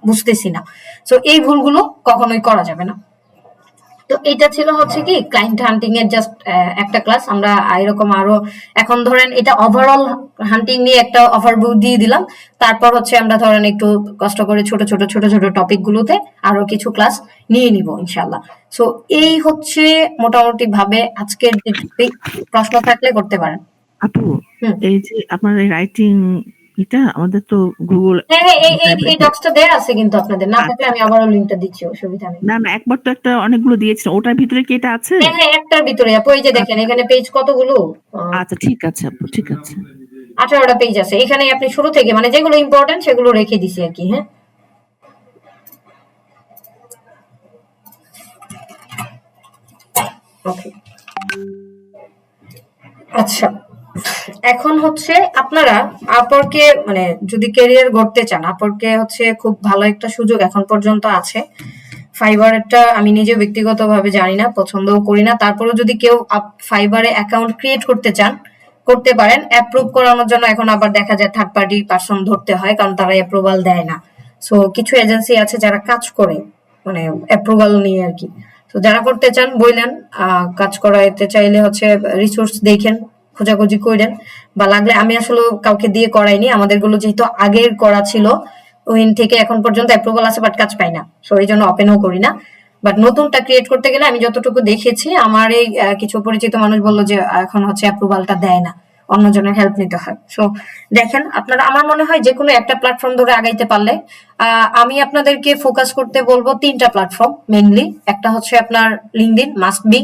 বুঝতেছি না। তো এই ভুলগুলো কখনোই করা যাবে না। তো এটা ছিল হচ্ছে কি ক্লায়েন্ট হান্টিং এর জাস্ট একটা ক্লাস। আমরা এরকম আরো এখন ধরেন এটা ওভারঅল হান্টিং নিয়ে একটা ওভারভিউ দিয়ে দিলাম, তারপর হচ্ছে আমরা ধরেন একটু কষ্ট করে ছোট ছোট টপিক গুলোতে আরো কিছু ক্লাস নিয়ে নিব ইনশাল্লাহ। সো এই হচ্ছে মোটামুটি ভাবে আজকের যে topic। প্রশ্ন থাকলে করতে পারেন। আপু, হুম। এই যে আপনার রাইটিং এটা আমাদের তো গুগল হ্যাঁ হ্যাঁ এই ডক্সটা দেয়া আছে, কিন্তু আপনাদের না থাকলে আমি আবারও লিংকটা দিচ্ছি, অসুবিধা নেই। না একবার তো একটা অনেকগুলো দিয়েছিল, ওটার ভিতরে কি এটা আছে? হ্যাঁ হ্যাঁ একটার ভিতরে আপু এই যে দেখেন এখানে পেজ কতগুলো, আচ্ছা ঠিক আছে আপু, ঠিক আছে। 18টা পেজ আছে এখানে। আপনি শুরু থেকে মানে যেগুলো ইম্পর্টেন্ট সেগুলো রেখে দিছি আর কি। হ্যাঁ ওকে আচ্ছা, এখন হচ্ছে আপনারা আপরকে মানে যদি ক্যারিয়ার গড়তে চান, আপরকে হচ্ছে খুব ভালো একটা সুযোগ এখন পর্যন্ত আছে। ফাইবারটা আমি নিজে ব্যক্তিগতভাবে জানি না, পছন্দও করি না, তারপরেও যদি কেউ ফাইবারে অ্যাকাউন্ট ক্রিয়েট করতে চান করতে পারেন। অ্যাপ্রুভ করানোর জন্য এখন আবার দেখা যায় থার্ড পার্টি পার্সন ধরতে হয়, কারণ তারা অ্যাপ্রুভাল দেয় না। সো কিছু এজেন্সি আছে যারা কাজ করে মানে অ্যাপ্রুভাল নিয়ে আর কি। তো যারা করতে চান বললেন, কাজ করাইতে চাইলে হচ্ছে রিসোর্স দেখেন, খোঁজাখুঁজি করেন, বা লাগলে আমি আসলে কাউকে দিয়ে করাইনি, আমাদেরগুলো যেহেতু আগের করা ছিল ওইন থেকে এখন পর্যন্ত অ্যাপ্রুভাল আছে বাট কাজ পাই না, সো এই জন্য ওপেনও করি না। বাট নতুনটা ক্রিয়েট করতে গেলে আমি যতটুকু দেখেছি আমার এই কিছু পরিচিত মানুষ বললো যে এখন হচ্ছে অ্যাপ্রুভালটা দেয় না, অন্যজনের হেল্প নিতে হয়। সো দেখেন আপনারা, আমার মনে হয় যে কোনো একটা প্ল্যাটফর্ম ধরে আগাইতে পারলে, আমি আপনাদেরকে ফোকাস করতে বলবো 3টা প্ল্যাটফর্ম মেইনলি। একটা হচ্ছে আপনার লিঙ্কডইন মাস্ট বি,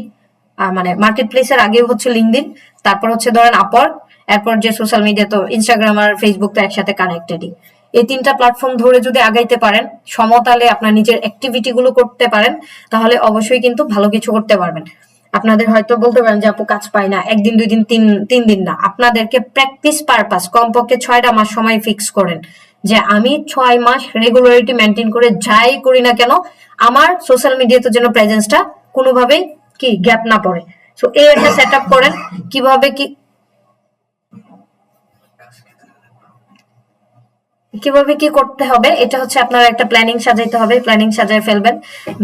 মানে মার্কেট প্লেসের আগেও হচ্ছে লিঙ্কডইন, তারপর হচ্ছে ধরেন আপওয়ার্ক, এরপর যে সোশ্যাল মিডিয়া তো ইনস্টাগ্রাম আর ফেসবুক তো একসাথে কানেক্টেডই। এই 3টা প্ল্যাটফর্ম ধরে যদি আগাইতে পারেন, সমতালে আপনার নিজের অ্যাক্টিভিটি গুলো করতে পারেন, তাহলে অবশ্যই কিন্তু ভালো কিছু করতে পারবেন। আপনাদের হয়তো বলতে পারেন যে আপু কাজ পাই না, একদিন 2 দিন 3 দিন না, আপনাদেরকে প্র্যাকটিস পারপাস কমপক্ষে 6টা মাস সময় ফিক্স করেন যে আমি 6 মাস রেগুলারিটি মেনটেন করে যাই করি না কেন আমার সোশ্যাল মিডিয়াতে যেন প্রেজেন্সটা কোনোভাবেই কি গ্যাপ না পড়ে। সো এই একটা সেট আপ করেন কিভাবে কি করতে হবে, এটা হচ্ছে আপনার একটা প্ল্যানিং সাজাইতে হবে, প্ল্যানিং সাজায় ফেলবেন।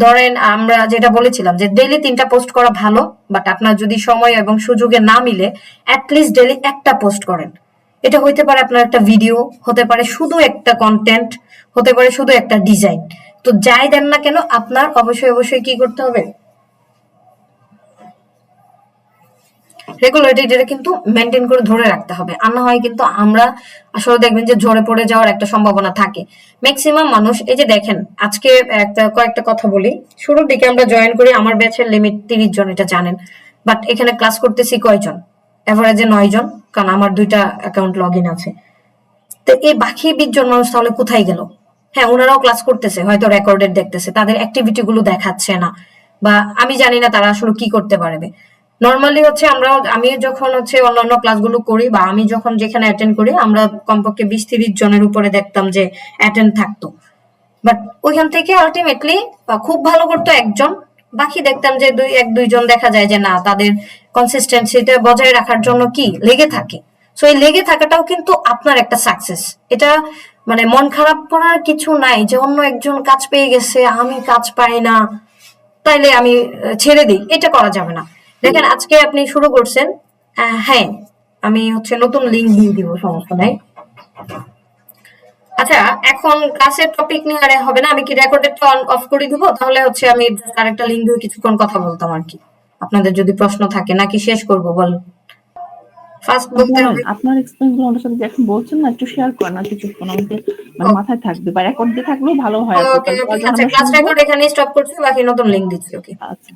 ধরেন আমরা যেটা বলেছিলাম যে ডেইলি 3টা পোস্ট করা ভালো, বাট আপনার যদি সময় এবং সুযোগে না মিলে অ্যাটলিস্ট ডেইলি একটা পোস্ট করেন। এটা হইতে পারে আপনার একটা ভিডিও, হতে পারে শুধু একটা কন্টেন্ট, হতে পারে শুধু একটা ডিজাইন। তো যাই দেন না কেন আপনার অবশ্যই কি করতে হবে, রেগুলারিটিটা কিন্তু মেনটেন করে ধরে রাখতে হবে। আর না হয় কিন্তু আমরা আসলে দেখবেন যে ঝরে পড়ে যাওয়ার একটা সম্ভাবনা থাকে ম্যাক্সিমাম মানুষ। এই যে দেখেন আজকে কয়েকটা কথা বলি, শুরুর দিকে আমরা জয়েন করি, আমার ব্যাচের লিমিট 30 জন, এটা জানেন, বাট এখানে ক্লাস করতেছি কয়জন, এভারেজে 9 জন, কারণ আমার 2টা অ্যাকাউন্ট লগ ইন আছে। তো এই বাকি 20 জন মানুষ তাহলে কোথায় গেল? হ্যাঁ ওনারাও ক্লাস করতেছে, হয়তো রেকর্ডেড দেখতেছে, তাদের অ্যাক্টিভিটি গুলো দেখাচ্ছে না, বা আমি জানি না তারা আসলে কি করতে পারবে। নর্মালি হচ্ছে আমি যখন হচ্ছে অন্যান্য ক্লাসগুলো করি বা আমি যখন যেখানে অ্যাটেন্ড করি, আমরা কমপক্ষে 20-30 জনের উপরে দেখতাম যে অ্যাটেন্ড থাকতো, বাট ওইখান থেকে আলটিমেটলি খুব ভালো করতো একজন, বাকি দেখতাম যে 1-2 জন দেখা যায় যে না, তাদের কনসিস্টেন্সিটা বজায় রাখার জন্য কি লেগে থাকে। সো এই লেগে থাকাটাও কিন্তু আপনার একটা সাকসেস। এটা মানে মন খারাপ করার কিছু নাই যে অন্য একজন কাজ পেয়ে গেছে আমি কাজ পাই না তাইলে আমি ছেড়ে দিই, এটা করা যাবে না। দেখেন আজকে আপনি শুরু করছেন, হ্যাঁ আমি হচ্ছে নতুন লিঙ্ক দিয়ে দিব, সমস্যা নাই। আচ্ছা, এখন ক্লাসের টপিক নিয়ে আর হবে না, আমি কি রেকর্ডেডটা অন অফ করে দিব, তাহলে হচ্ছে আমি আরেকটা লিঙ্ক দিয়ে কিছুক্ষণ কথা বলতাম আর কি, আপনাদের যদি প্রশ্ন থাকে, নাকি শেষ করব বলেন? ফার্স্ট বলতে বলেন হবে। আপনার এক্সপিরিয়েন্স গুলো আমাদের সাথে যে এখন বলছেন না, একটু শেয়ার করেন আর কিছুক্ষণ আমাদের মানে মাথায় থাকবে, বা রেকর্ড দিয়ে থাকলেও ভালো হয় আপু, ওকে তাহলে ওকে, যখন আচ্ছা আমরা ক্লাস শুনবো। রেকর্ড এখানেই স্টপ করছি, বাকি নতুন লিঙ্ক দিচ্ছি। ওকে। আচ্ছা।